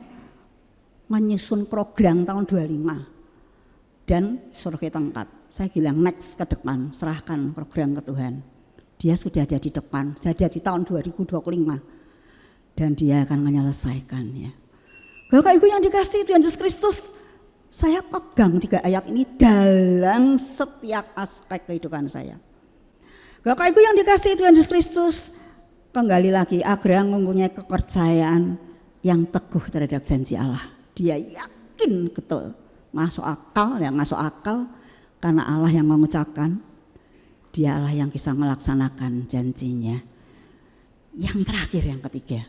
menyusun program tahun 25 dan survei tempat. Saya bilang next ke depan, serahkan program ke Tuhan. Dia sudah ada di depan, saya ada di tahun 2025 dan dia akan menyelesaikannya. Bapak Ibu yang dikasihi Tuhan Yesus Kristus, saya pegang 3 ayat ini dalam setiap aspek kehidupan saya. Bapak Ibu yang dikasihi Tuhan Yesus Kristus, kembali lagi Abraham mempunyai kepercayaan yang teguh terhadap janji Allah. Dia yakin betul, masuk akal, yang masuk akal karena Allah yang mengucapkan, dia Allah yang bisa melaksanakan janjinya. Yang terakhir, yang ketiga.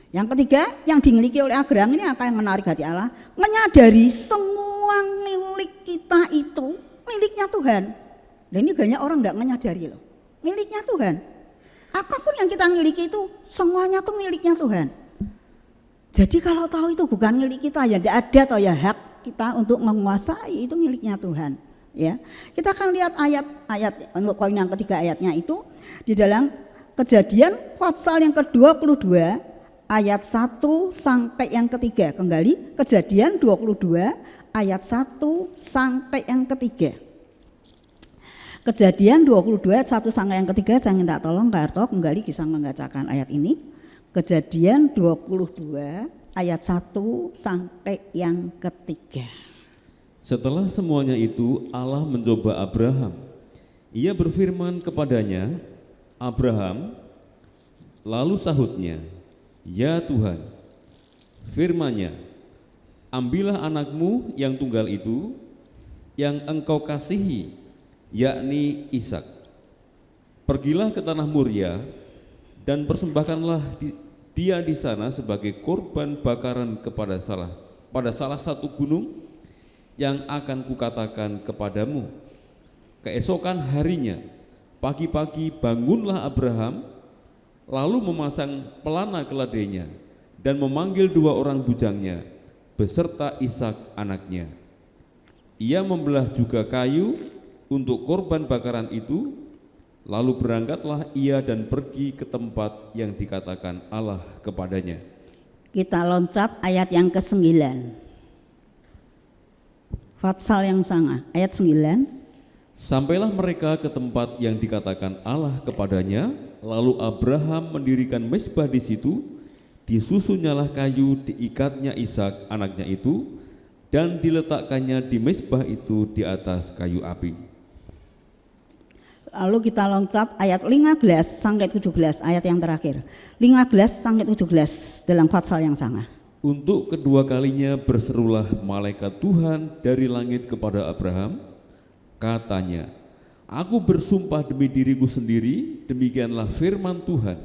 Yang ketiga yang dimiliki oleh Abraham ini apa yang menarik hati Allah? Menyadari semua milik kita itu miliknya Tuhan. Dan ini banyak orang tidak menyadari loh, miliknya Tuhan. Apapun yang kita miliki itu semuanya tuh miliknya Tuhan. Jadi kalau tahu itu bukan milik kita, ya tidak ada atau ya hak kita untuk menguasai, itu miliknya Tuhan. Ya, kita akan lihat ayat-ayat untuk poin yang ketiga ayatnya itu di dalam Kejadian pasal yang ke-22 ayat 1 sampai yang ketiga. Kembali Kejadian 22 ayat 1 sampai yang ketiga. Kejadian 22 ayat 1 sampai yang ketiga, saya minta tolong Kak Arto kembali bisa membacakan ayat ini. Kejadian 22 ayat 1 sampai yang ketiga. Setelah semuanya itu Allah mencoba Abraham. Ia berfirman kepadanya, Abraham, lalu sahutnya, ya Tuhan, firman-Nya, ambillah anakmu yang tunggal itu, yang engkau kasihi, yakni Ishak. Pergilah ke tanah Moria dan persembahkanlah dia di sana sebagai korban bakaran pada salah satu gunung yang akan kukatakan kepadamu. Keesokan harinya, pagi-pagi bangunlah Abraham, lalu memasang pelana keledainya dan memanggil 2 orang bujangnya beserta Ishak anaknya. Ia membelah juga kayu untuk korban bakaran itu, lalu berangkatlah ia dan pergi ke tempat yang dikatakan Allah kepadanya. Kita loncat ayat yang ke-9. Fatsal yang sama, ayat 9. Sampailah mereka ke tempat yang dikatakan Allah kepadanya, lalu Abraham mendirikan mezbah di situ, disusunnyalah kayu, diikatnya Ishak anaknya itu, dan diletakkannya di mezbah itu di atas kayu api. Lalu kita loncat ayat 15 sampai 17, ayat yang terakhir. 15 sampai 17 dalam pasal yang sama. Untuk kedua kalinya berserulah malaikat Tuhan dari langit kepada Abraham, katanya, "Aku bersumpah demi diriku sendiri, demikianlah firman Tuhan,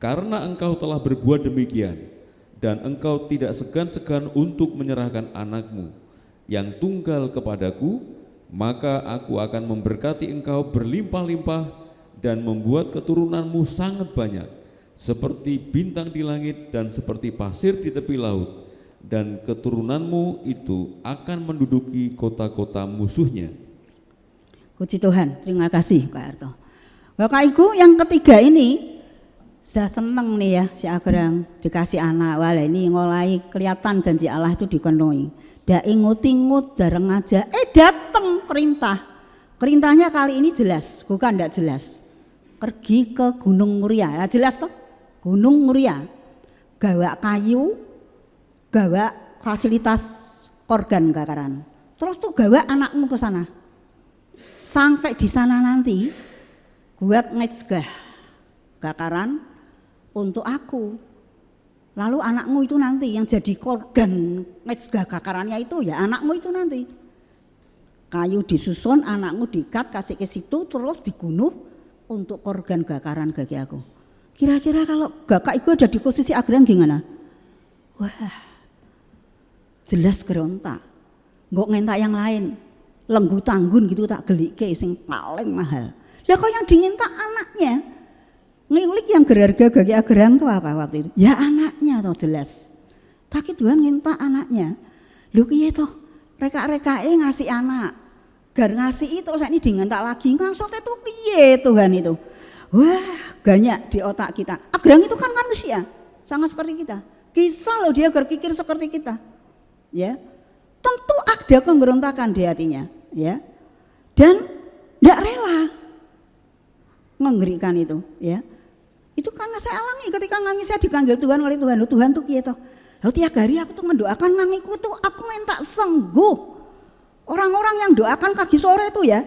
karena engkau telah berbuat demikian, dan engkau tidak segan-segan untuk menyerahkan anakmu yang tunggal kepadaku, maka aku akan memberkati engkau berlimpah-limpah dan membuat keturunanmu sangat banyak, seperti bintang di langit dan seperti pasir di tepi laut, dan keturunanmu itu akan menduduki kota-kota musuhnya." Puji Tuhan, terima kasih Kak Arto. Bapak Ibu, yang ketiga ini saya seneng nih ya, si Abraham dikasih anak. Wala ini mulai kelihatan janji Allah itu dipenuhi. Dak ingut-ingut jarang aja, datang perintah. Perintahnya kali ini jelas, bukan tidak jelas. Pergi ke Gunung Muria, ya jelas toh? Gunung Muria, gawa kayu, gawa fasilitas korgan gakaran. Terus tuh gawa anakmu ke sana. Sampai di sana nanti buat mezbah gakaran untuk aku. Lalu anakmu itu nanti yang jadi korban mezbah gakarannya itu ya anakmu itu nanti. Kayu disusun, anakmu diikat, kasih ke situ, terus dibunuh untuk korban gakaran bagi aku. Kira-kira kalau gakak itu ada di posisi Abraham gimana? Wah, jelas gerontak. Nggak ngentak yang lain. Lenggu tanggun gitu tak gelike sing paling mahal. Lah kok yang diminta anaknya? Ngilik yang berharga bagi Abraham itu apa waktu itu? Ya anaknya toh jelas. Tapi Tuhan minta anaknya. Lho piye toh? Reka-rekae ngasih anak. Gar ngasih itu terus ini dingentak lagi. Maksudnya itu piye Tuhan itu? Wah, banyak di otak kita. Abraham itu kan manusia, sama seperti kita. Kisah loh dia berpikir seperti kita. Ya. Tentu ada pemberontakan di hatinya, ya. Dan tidak rela mengerikan itu, ya. Itu karena saya alami ketika ngangi saya dipanggil Tuhan oleh Tuhan. Tuhan tuh gitu. Lalu tiap hari aku tuh mendoakan ngangiku tuh aku minta sengguh. Orang-orang yang doakan pagi sore itu ya,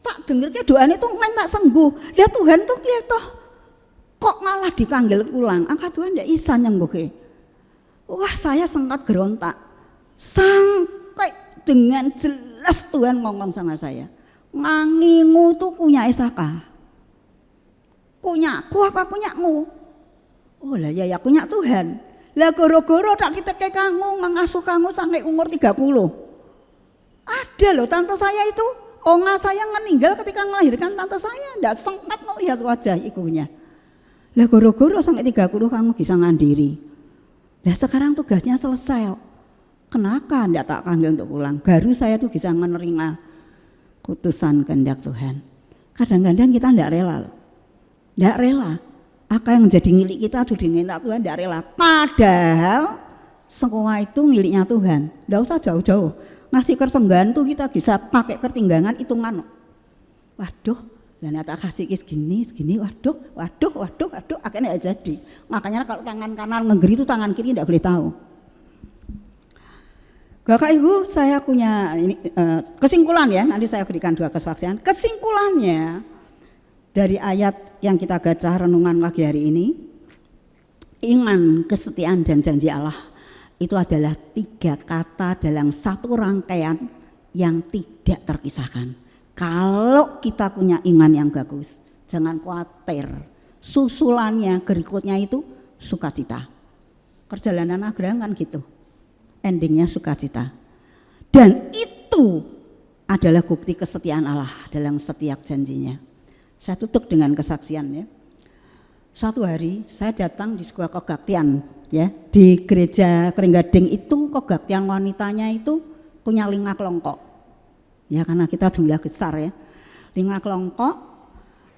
tak dengernya doanya tuh minta sengguh. Lihat Tuhan tuh gitu. Kok malah dipanggil ulang? Angka Tuhan tidak bisa nyembuhin. Wah saya sempat gerontak. Sampai dengan jelas Tuhan ngomong sama saya, ngangimu tuh punya Isaka, punya aku apa punyamu? Oh lah ya punya Tuhan. Lah goro-goro tak diteke kamu mengasuh kamu sampai umur 30. Ada loh tante saya itu, onga saya meninggal ketika melahirkan tante saya, tidak sempat melihat wajah ibunya. Lah goro-goro sampai 30 kamu bisa mandiri. Lah sekarang tugasnya selesai. Kenapa tidak tak panggil untuk pulang? Baru saya tuh bisa menerima putusan kehendak Tuhan. Kadang-kadang kita tidak rela loh. Tidak rela. Apa yang menjadi milik kita tuh diminta Tuhan tidak rela. Padahal semua itu miliknya Tuhan. Tidak usah jauh-jauh. Ngasih persembahan tuh kita bisa pakai pertimbangan hitungan. Waduh, dan tak kasih segini, waduh, akhirnya tidak jadi. Makanya kalau tangan kanan menggeri itu tangan kiri tidak boleh tahu. Bapak Ibu, saya punya ini, kesimpulan ya, nanti saya berikan 2 kesaksian. Kesimpulannya dari ayat yang kita baca renungan pagi hari ini, iman, kesetiaan dan janji Allah itu adalah 3 kata dalam satu rangkaian yang tidak terpisahkan. Kalau kita punya iman yang bagus, jangan khawatir. Susulannya berikutnya itu sukacita. Perjalanan Abraham kan gitu. Endingnya sukacita. Dan itu adalah bukti kesetiaan Allah dalam setiap janjinya. Saya tutup dengan kesaksian ya. Suatu hari saya datang di sebuah kebaktian ya, di gereja Kringgading itu kebaktian wanitanya itu punya 5 kelompok. Ya karena kita jumlah besar ya. 5 kelompok.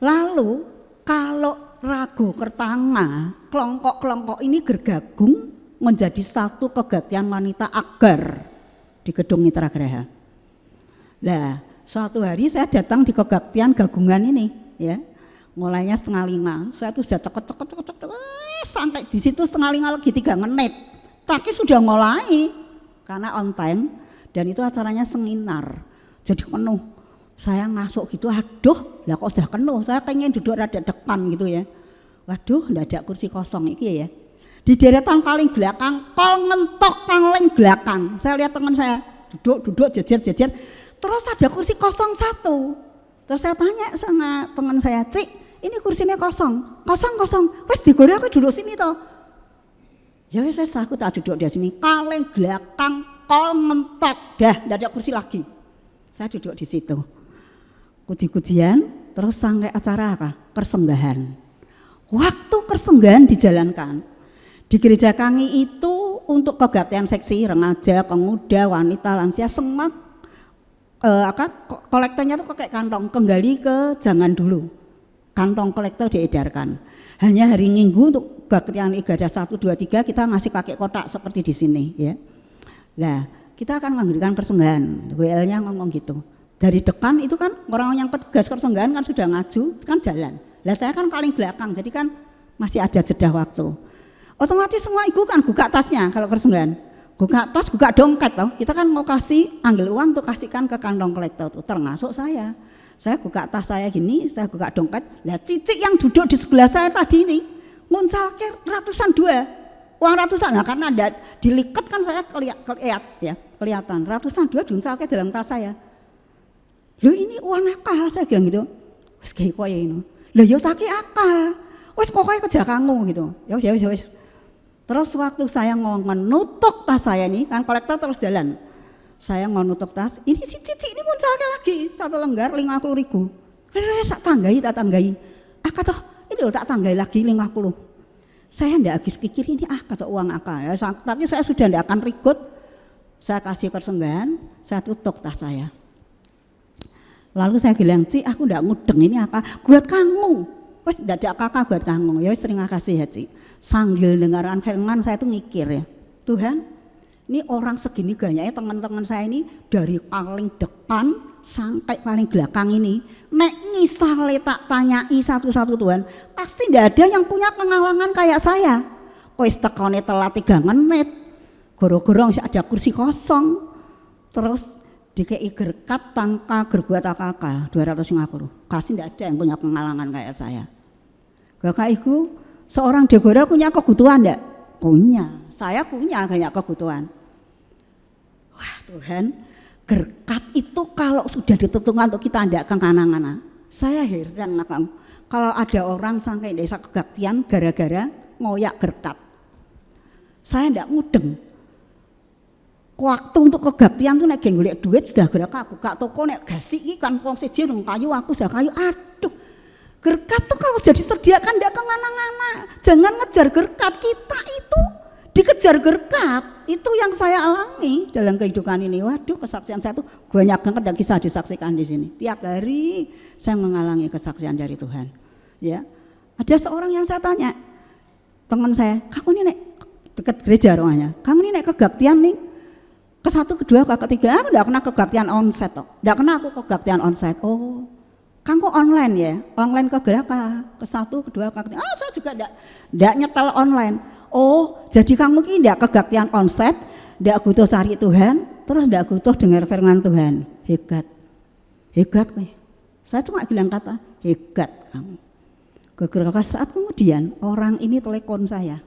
Lalu kalau ragu pertama, kelompok-kelompok ini bergabung menjadi satu kebaktian wanita Agar di Gedung Mitra Graha. Nah, Suatu hari saya datang di kebaktian gabungan ini, ya. Mulainya 4:30. Saya tuh sudah cekot, sampai di situ 4:30 lagi 3 menit. Tapi sudah mulai karena on time dan itu acaranya seminar. Jadi penuh. Saya ngasuk gitu, aduh, lah kok sudah penuh. Saya pengen duduk rada depan gitu ya. Waduh, enggak ada kursi kosong iki ya. Di deretan paling belakang, kol ngentok paling belakang. Saya lihat teman saya duduk jejer. Terus ada kursi kosong 1. Terus saya tanya sama teman saya, Cik, ini kursinya kosong. Wes digore aku duduk sini toh. Ya wes aku tak duduk di sini. Paling belakang, kol ngentok, dah enggak ada kursi lagi. Saya duduk di situ. Puji-pujian, terus sampai acara apa? Persembahyan. Waktu persembahyan dijalankan. Di gereja kami itu untuk kebaktian seksi remaja, pemuda, wanita, lansia semua kolektornya itu pakai kantong kembali ke jangan dulu. Kantong kolektor diedarkan. Hanya hari Minggu untuk kebaktian ibadah 1, 2, 3 kita masih pakai kotak seperti di sini ya. Nah, kita akan memberikan persembahan. WL-nya ngomong gitu. Dari depan itu kan orang yang petugas persembahan kan sudah ngaju, kan jalan. Lah saya kan paling belakang, jadi kan masih ada jeda waktu. Otomatis semua ibu kan buka tasnya kalau persembahan. Buka tas, buka dompet toh. Kita kan mau kasih, ambil uang untuk kasihkan ke kantong kolektor tuh, termasuk saya. Saya buka tas saya gini, saya buka dompet. Lah Cicik yang duduk di sebelah saya tadi ini nguncalke ratusan 2. Uang ratusan, nah karena ada diliket kan saya kelihatan ratusan 2 diuncalke dalam tas saya. Loh ini uang apa? Saya bilang gitu. Wes kayak koyo ini. Lah yo taki apa? Wes pokoknya kerja kamu gitu. Ya wes. Terus waktu saya mau menutup tas saya nih, kan kolektor terus jalan. Saya mau nutup tas, ini si Cici ini nguncalke lagi 1 lembar 50.000. Wes tak tanggai. Toh ini loh tak tanggai lagi 50. Saya ndak habis pikir ini kata uang apa ya, tapi saya sudah ndak akan ribut. Saya kasih persembahan, saya tutup tas saya. Lalu saya bilang, Ci, aku ndak ngudeng ini apa? Buat kamu. Wes ndak ada kakak buat kamu. Ya wes terima kasih ya, Ci. Sambil dengaran firman saya tuh mikir ya, Tuhan, ini orang segini banyaknya teman-teman saya ini dari paling depan sampai paling belakang ini. Nek misale tak tanyai satu-satu Tuhan, pasti ndak ada yang punya pengalaman kayak saya. Wes tekone telat 3 menit. Goro-goro ada kursi kosong. Terus dikei gerkat tanpa gerbuat kakak 250. Pasti ndak ada yang punya pengalaman kayak saya. Kakak ibu, seorang Deborah punya kebutuhan ndak? Punya. Saya punya banyak kebutuhan. Wah Tuhan, gerkat itu kalau sudah ditentukan untuk kita ndak kemana-mana. Saya heran kamu. Kalau ada orang sampai desa kebaktian gara-gara ngoyak gerkat. Saya ndak mudeng. Waktu untuk kebaktian tuh nek golek duit sudah gerak aku buka toko nek gasi iki kan wong siji nang kayu aku sudah kayu. Aduh. Gerkat tuh kalau sudah disediakan ndak kemana-mana. Jangan ngejar gerkat, kita itu dikejar gerkat. Itu yang saya alami dalam kehidupan ini. Waduh, kesaksian saya tuh banyak banget yang bisa disaksikan di sini. Tiap hari saya mengalami kesaksian dari Tuhan. Ya. Ada seorang yang saya tanya, teman saya, kamu ini nek dekat gereja rumahnya. Kamu ini nek kebaktian nih ke-1, ke-2, ke-3, aku enggak pernah kebaktian onsite toh. Enggak pernah aku kebaktian onsite. Oh. Kamu online ya? Online ke berapa? Ke-1, ke-2, ke-3. Saya juga enggak nyetel online. Oh, jadi kamu ini enggak kebaktian onsite, enggak butuh cari Tuhan, terus enggak butuh dengar firman Tuhan. Hebat. Hebat kowe. Saya cuma bilang kata, hebat kamu. Beberapa saat kemudian orang ini telepon saya.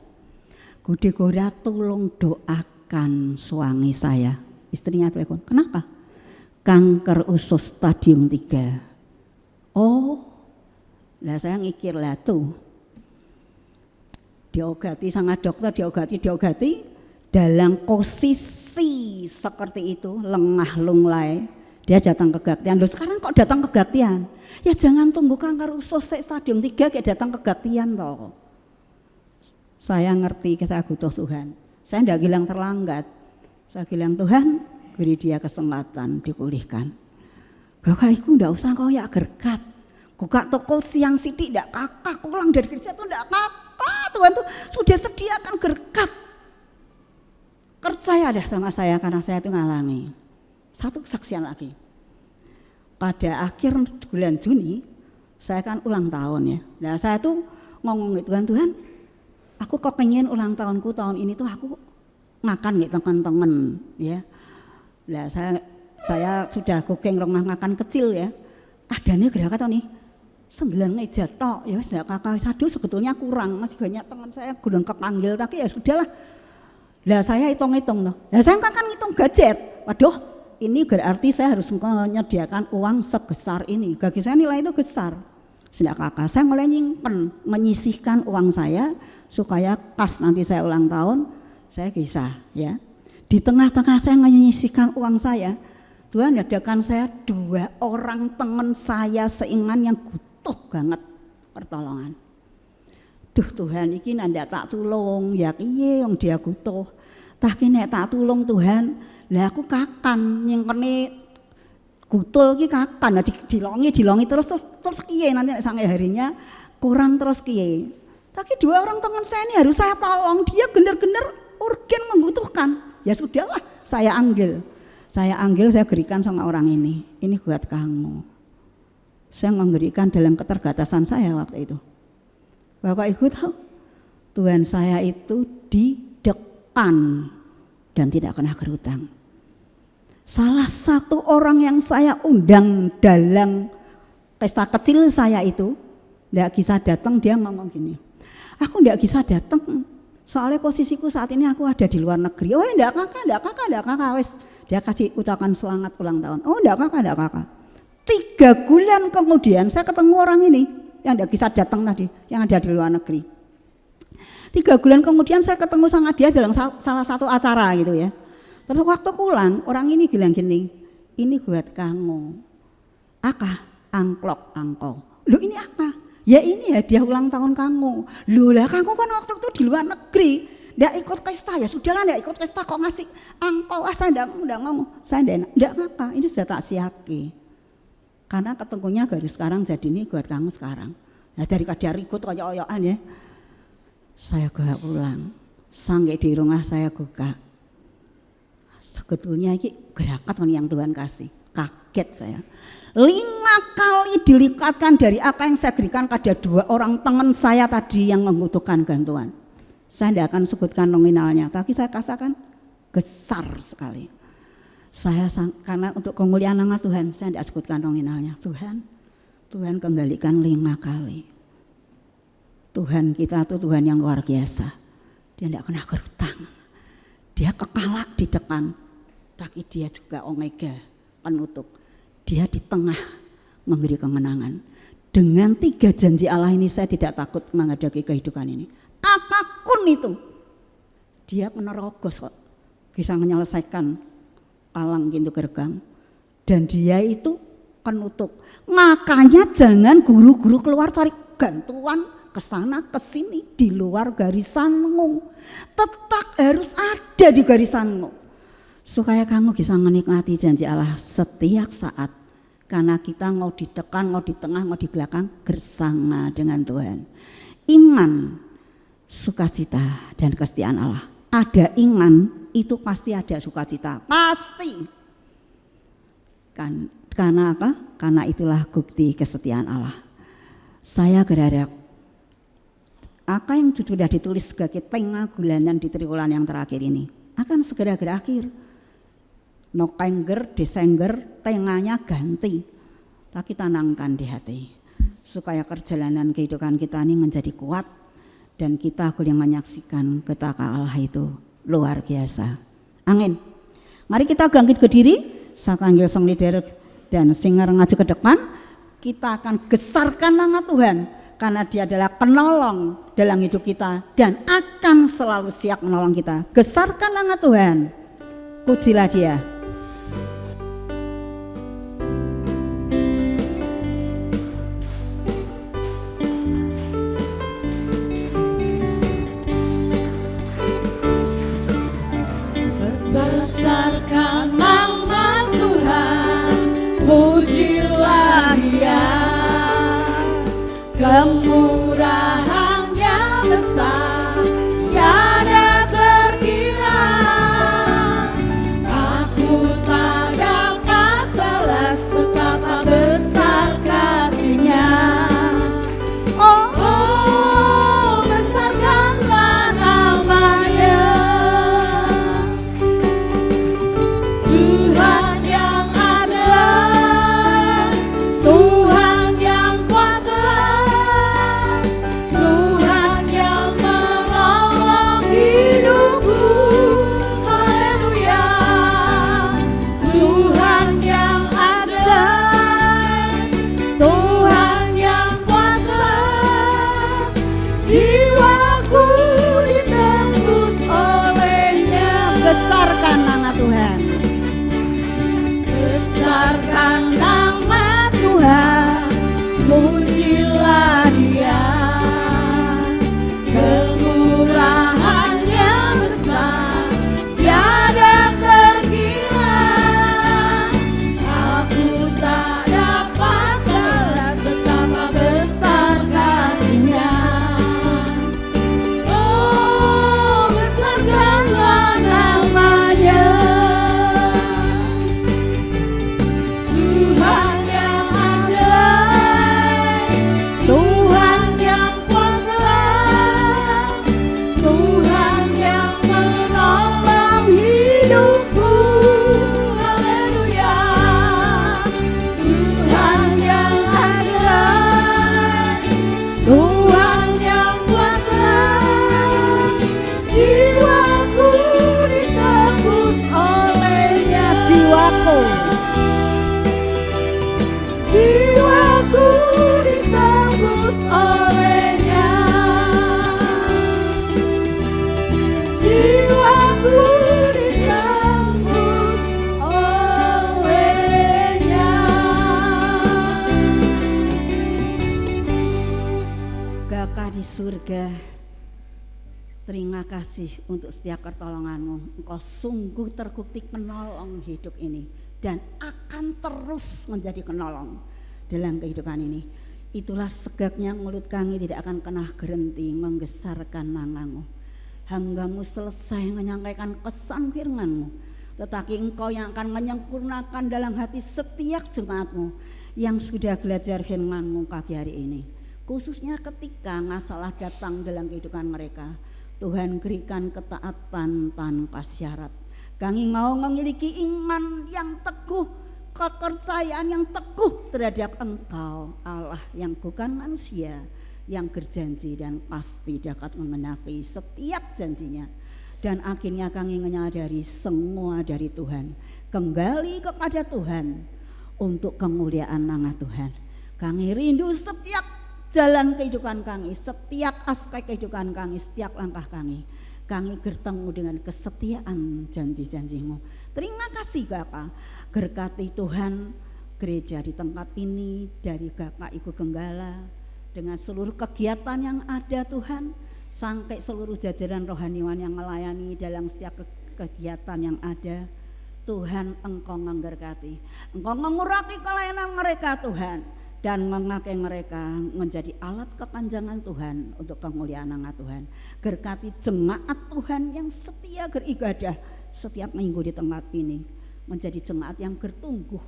Gude Gora tolong doakan suami saya. Istrinya telepon. Kenapa? Kanker usus stadium 3. Oh, lah saya ngikir lah tuh. Diobati sama dokter, diobati dalam posisi seperti itu, lengah lunglai. Dia datang ke kebaktian. Loh sekarang kok datang ke kebaktian? Ya jangan tunggu kanker usus stadium 3 kayak datang ke kebaktian toh. Saya ngerti, saya butuh Tuhan. Saya enggak bilang terlambat. Saya bilang Tuhan, beri dia kesempatan dipulihkan. Kakak iku enggak usah kau ya gerkat. Buka toko siang sidik enggak kakak, pulang dari kerja tuh enggak apa-apa. Tuhan tuh sudah sediakan gerkat. Percaya dah sama saya karena saya itu ngalami. Satu kesaksian lagi. pada akhir bulan Juni saya kan ulang tahun ya. Nah saya tuh ngomong gitu kan, Tuhan aku kok pengen ulang tahunku tahun ini tuh aku makan gitu teman-teman ya. Nah saya sudah cooking rumah makan kecil ya. Adanya gerakan tahun nih 9 meja tok ya wis kakak satu sebetulnya kurang, masih banyak teman saya gulung kepanggil tapi ya sudahlah. Lah saya hitung-hitung tuh. Lah saya kan ngitung gadget. Waduh, ini berarti saya harus menyediakan uang sebesar ini. Bagi saya nilai itu besar. Sudah kakak, saya mulai nyimpen, menyisihkan uang saya supaya pas nanti saya ulang tahun saya bisa ya. Di tengah-tengah saya menyisihkan uang saya, Tuhan adakan saya 2 orang teman saya seiman yang butuh banget pertolongan. Duh Tuhan iki ndak tak tulung ya piye wong dia butuh. Tak nek tak tulung Tuhan, lah aku kakan nyimpene gutul ki kakan dilongi terus piye nanti sampai harinya kurang terus piye. Tapi 2 orang teman saya ini harus saya tolong, dia benar-benar urgen membutuhkan. Ya sudahlah, saya ambil, saya berikan sama orang ini buat kamu. Saya memberikan dalam keterbatasan saya waktu itu. Bapak Ibu tahu, Tuhan saya itu di depan dan tidak pernah berhutang. Salah satu orang yang saya undang dalam pesta kecil saya itu, tidak bisa datang, dia ngomong gini, aku tidak bisa datang, soalnya posisiku saat ini aku ada di luar negeri. Oh ya tidak kakak, wes. Dia kasih ucapan selamat ulang tahun. Oh tidak kakak. 3 bulan kemudian saya ketemu orang ini yang tidak bisa datang tadi, yang ada di luar negeri. 3 bulan kemudian saya ketemu sama dia dalam salah satu acara gitu ya. Terus waktu pulang orang ini bilang gini, ini buat kamu. Apa? Angklok angkau. Loh ini apa? Ya ini hadiah ulang tahun kamu. Loh lah kamu kan waktu itu di luar negeri, ndak ikut pesta ya sudahlah ndak ikut pesta kok ngasih angpau. Saya ndak ngomong, saya ndak apa, ini sudah tak siapke. Karena ketemunya baru sekarang jadi ini buat kamu sekarang. Nah daripada ribut koyok-koyokan ya, saya gak pulang. Sampai di rumah saya buka. Sebetulnya ini gerakan yang Tuhan kasih. Kaget saya. 5 kali dilipatkan dari apa yang saya berikan pada 2 orang teman saya tadi yang membutuhkan bantuan. Saya tidak akan sebutkan nominalnya, tapi saya katakan besar sekali. Saya karena untuk kemuliaan nama Tuhan, saya tidak sebutkan nominalnya. Tuhan kembalikan 5 kali. Tuhan kita itu Tuhan yang luar biasa. Dia tidak pernah berhutang. Dia kepala di depan, tapi dia juga omega, penutup. Dia di tengah memberi kemenangan. Dengan 3 janji Allah ini saya tidak takut menghadapi kehidupan ini. Apapun itu, dia menerobos kok, bisa menyelesaikan palang pintu gerbang, dan dia itu penutup. Makanya jangan guru-guru keluar cari bantuan ke sana ke sini di luar garisanmu. Tetap harus ada di garisanmu supaya kamu bisa menikmati janji Allah setiap saat. Karena kita mau di depan, mau di tengah, mau di belakang bersama dengan Tuhan. Iman, sukacita dan kesetiaan Allah. Ada iman itu pasti ada sukacita, pasti. Karena apa? Karena itulah bukti kesetiaan Allah. Saya berharap apa yang sudah ditulis sebagai tema bulanan di triwulan yang terakhir ini akan segera berakhir. November, Desember, tengahnya ganti. Tapi tanamkan di hati supaya perjalanan kehidupan kita ini menjadi kuat dan kita boleh menyaksikan betapa Allah itu luar biasa. Amin. Mari kita bangkit berdiri, saya panggil song leader dan singer maju ke depan. Kita akan besarkan nama Tuhan karena Dia adalah penolong dalam hidup kita dan akan selalu siap menolong kita. Besarkan nama Tuhan, pujilah Dia. Besarkan nama Tuhan, pujilah Dia, kemurahan-Nya besar, tiada terkira. Aku tak dapat balas betapa Tuhan yang kuasa, jiwaku ditembus olehnya. Besarkan nama Tuhan. Besarkan nama Tuhan, pujilah Dia. Kemurahannya besar, tiada terkira. Aku tak dapat balas betapa besar kasih-Nya. Oh, besarkanlah namanya. Tuhan yang ajaib, Tuhan yang kuasa, Tuhan yang menolong hidupku. Haleluya. Tuhan yang ajaib, Tuhan yang kuasa, jiwaku ditembus olehnya. Jiwaku. Jiwaku ditembus olehnya. Jiwaku ditembus olehnya. Bapa di surga, terima kasih untuk setiap pertolongan-Mu. Engkau sungguh terbukti penolong hidup ini dan akan terus menjadi penolong dalam kehidupan ini. Itulah sebabnya mulut kami tidak akan pernah berhenti menggesarkan nama-Mu. Hamba-Mu selesai menyampaikan pesan firman-Mu, tetapi Engkau yang akan menyempurnakan dalam hati setiap jemaat-Mu yang sudah belajar firman-Mu pagi hari ini. Khususnya ketika masalah datang dalam kehidupan mereka, Tuhan berikan ketaatan tanpa syarat. Kami mau memiliki iman yang teguh, kepercayaan yang teguh terhadap Engkau, Allah yang bukan manusia, yang berjanji dan pasti dapat mengenapi setiap janjinya. Dan akhirnya kami menyadari semua dari Tuhan, kembali kepada Tuhan untuk kemuliaan nama Tuhan. Kami rindu setiap jalan kehidupan kami, setiap aspek kehidupan kami, setiap langkah kami bertemu dengan kesetiaan janji-janji-Mu. Terima kasih Bapa, berkati Tuhan gereja di tempat ini, dari Bapak Ibu Gembala dengan seluruh kegiatan yang ada Tuhan, sampai seluruh jajaran rohaniwan yang melayani dalam setiap kegiatan yang ada. Tuhan, Engkau memberkati, Engkau mengurangi pelayanan mereka Tuhan, dan memakai mereka menjadi alat kepanjangan Tuhan untuk kemuliaan nama Tuhan. Berkati jemaat Tuhan yang setia beribadah setiap minggu di tempat ini, menjadi jemaat yang bertumbuh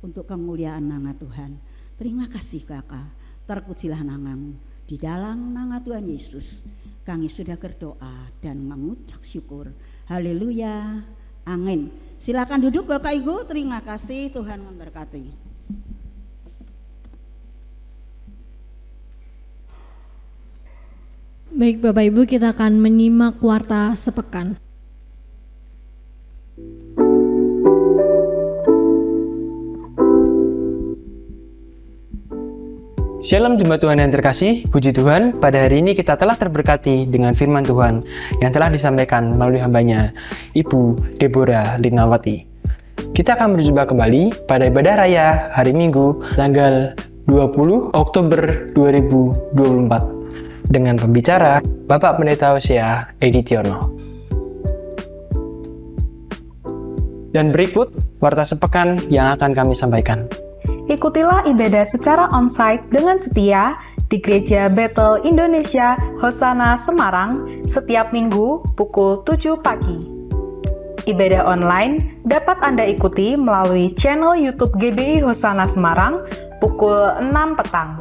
untuk kemuliaan nama Tuhan. Terima kasih Kakak, terpujilah nama-Mu. Di dalam nama Tuhan Yesus kami sudah berdoa dan mengucap syukur. Haleluya, amin. Silakan duduk Bapak Ibu, terima kasih, Tuhan memberkati. Baik Bapak Ibu, kita akan menyimak warta sepekan. Shalom jemaat Tuhan yang terkasih, puji Tuhan, pada hari ini kita telah terberkati dengan firman Tuhan yang telah disampaikan melalui hambanya, Ibu Deborah Linawati. Kita akan berjumpa kembali pada ibadah raya hari Minggu tanggal 20 Oktober 2024 dengan pembicara Bapak Pendeta Hosea Editiono. Dan berikut warta sepekan yang akan kami sampaikan. Ikutilah ibadah secara onsite dengan setia di Gereja Bethel Indonesia Hosana Semarang setiap minggu pukul 7 pagi. Ibadah online dapat Anda ikuti melalui channel YouTube GBI Hosana Semarang pukul 6 petang.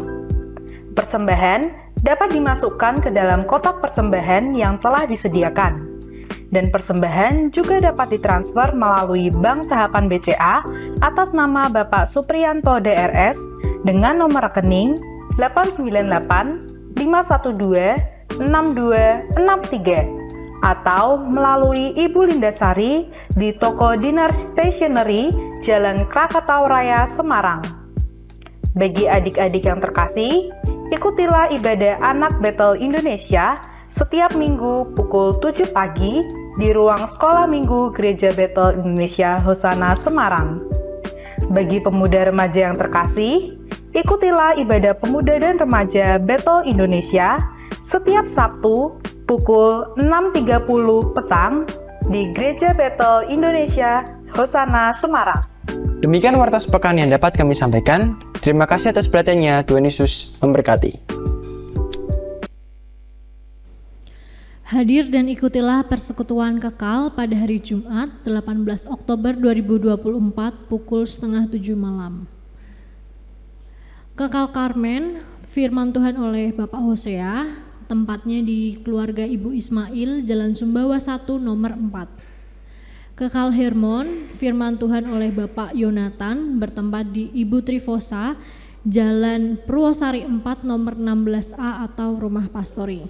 Persembahan dapat dimasukkan ke dalam kotak persembahan yang telah disediakan. Dan persembahan juga dapat ditransfer melalui Bank Tahapan BCA atas nama Bapak Supriyanto DRS dengan nomor rekening 898 512 6263 atau melalui Ibu Lindasari di Toko Dinar Stationery, Jalan Krakatau Raya, Semarang. Bagi adik-adik yang terkasih, ikutilah ibadah anak Betel Indonesia setiap minggu pukul 7 pagi di ruang sekolah minggu Gereja Betel Indonesia Hosana Semarang. Bagi pemuda remaja yang terkasih, ikutilah ibadah pemuda dan remaja Betel Indonesia setiap Sabtu pukul 6.30 petang di Gereja Betel Indonesia Hosana Semarang. Demikian warta sepekan yang dapat kami sampaikan. Terima kasih atas perhatiannya. Tuhan Yesus memberkati. Hadir dan ikutilah persekutuan kekal pada hari Jumat 18 Oktober 2024 pukul 6:30 malam. Kekal Karmen, firman Tuhan oleh Bapak Hosea, tempatnya di keluarga Ibu Ismail, Jalan Sumbawa 1 nomor 4. Kekal Hermon, firman Tuhan oleh Bapak Yonatan, bertempat di Ibu Trifosa, Jalan Purwosari 4 nomor 16A atau Rumah Pastori.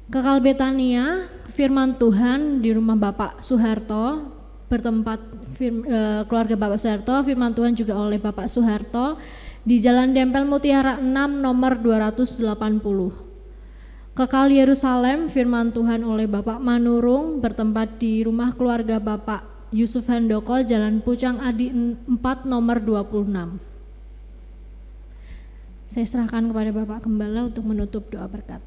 Kekal Betania, firman Tuhan di rumah Bapak Suharto, bertempat keluarga Bapak Suharto, firman Tuhan juga oleh Bapak Suharto, di Jalan Dempel Mutiara 6 nomor 280. Kekal Yerusalem, firman Tuhan oleh Bapak Manurung, bertempat di rumah keluarga Bapak Yusuf Handoko, Jalan Pucang Adi 4 nomor 26. Saya serahkan kepada Bapak Gembala untuk menutup doa berkat.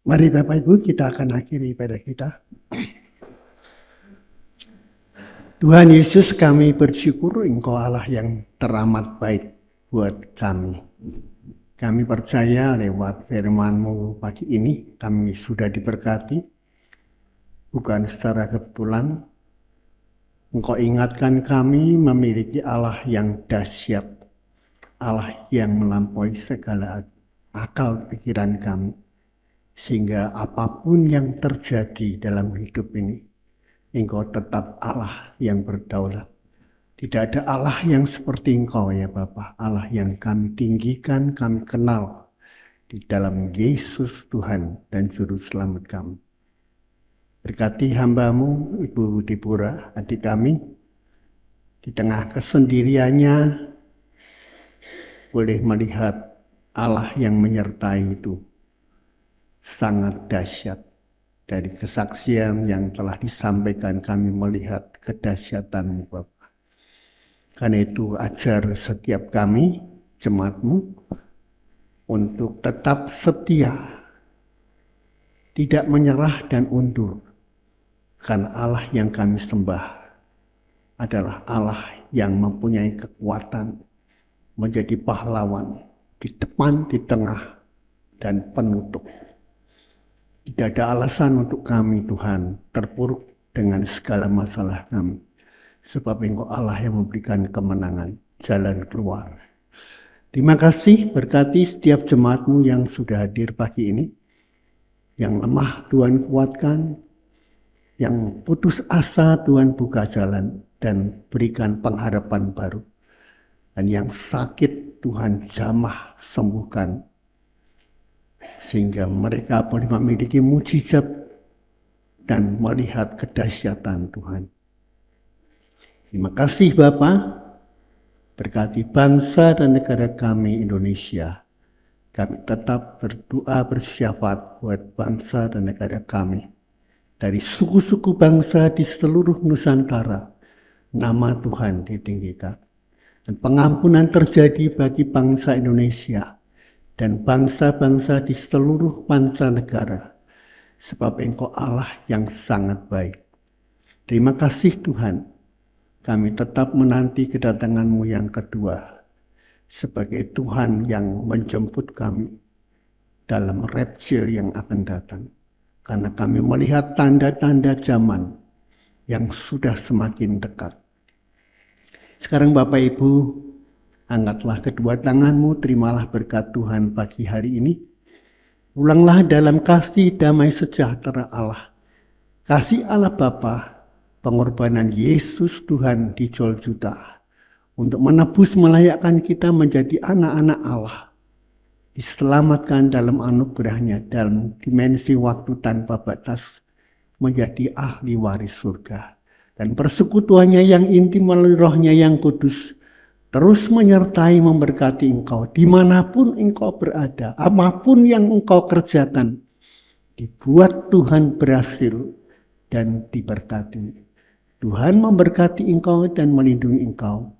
Mari Bapak Ibu, kita akan akhiri ibadah kita. Tuhan Yesus, kami bersyukur Engkau Allah yang teramat baik buat kami. Kami percaya lewat firman-Mu pagi ini kami sudah diberkati, bukan secara kebetulan. Engkau ingatkan kami memiliki Allah yang dahsyat, Allah yang melampaui segala akal pikiran kami, sehingga apapun yang terjadi dalam hidup ini, Engkau tetap Allah yang berdaulat. Tidak ada Allah yang seperti Engkau ya Bapa, Allah yang kami tinggikan, kami kenal di dalam Yesus Tuhan dan Juru Selamat kami. Berkati hamba-Mu, Ibu Deborah, adik kami, di tengah kesendiriannya boleh melihat Allah yang menyertai itu sangat dahsyat. Dari kesaksian yang telah disampaikan kami melihat kedahsyatan-Mu Bapa. Karena itu ajar setiap kami, jemaat-Mu, untuk tetap setia, tidak menyerah dan undur. Karena Allah yang kami sembah adalah Allah yang mempunyai kekuatan menjadi pahlawan di depan, di tengah, dan penutup. Tidak ada alasan untuk kami Tuhan terpuruk dengan segala masalah kami. Sebab Engkau Allah yang memberikan kemenangan, jalan keluar. Terima kasih, berkati setiap jemaat-Mu yang sudah hadir pagi ini. Yang lemah Tuhan kuatkan, yang putus asa Tuhan buka jalan dan berikan pengharapan baru. Dan yang sakit Tuhan jamah sembuhkan. Sehingga mereka boleh memiliki mujizat dan melihat kedahsyatan Tuhan. Terima kasih Bapa, berkati bangsa dan negara kami Indonesia. Kami tetap berdoa bersyafaat buat bangsa dan negara kami. Dari suku-suku bangsa di seluruh Nusantara, nama Tuhan ditinggikan. Dan pengampunan terjadi bagi bangsa Indonesia dan bangsa-bangsa di seluruh mancanegara, sebab Engkau Allah yang sangat baik. Terima kasih Tuhan, kami tetap menanti kedatangan-Mu yang kedua, sebagai Tuhan yang menjemput kami dalam rapture yang akan datang. Karena kami melihat tanda-tanda zaman yang sudah semakin dekat. Sekarang Bapak Ibu, angkatlah kedua tanganmu, terimalah berkat Tuhan pagi hari ini. Pulanglah dalam kasih damai sejahtera Allah. Kasih Allah Bapa, pengorbanan Yesus Tuhan di Golgota untuk menebus melayakkan kita menjadi anak-anak Allah. diselamatkan dalam anugerahnya dalam dimensi waktu tanpa batas, menjadi ahli waris surga. Dan persekutuannya yang intim melalui rohnya yang kudus terus menyertai memberkati engkau dimanapun engkau berada, apapun yang engkau kerjakan, dibuat Tuhan berhasil dan diberkati. Tuhan memberkati engkau dan melindungi engkau.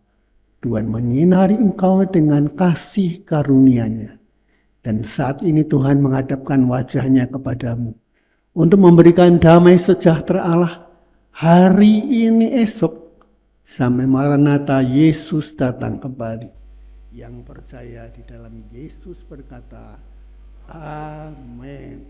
Tuhan menyinari engkau dengan kasih karunia-Nya. Dan saat ini Tuhan menghadapkan wajah-Nya kepadamu untuk memberikan damai sejahtera Allah hari ini esok sampai Maranatha Yesus datang kembali. Yang percaya di dalam Yesus berkata, Amin.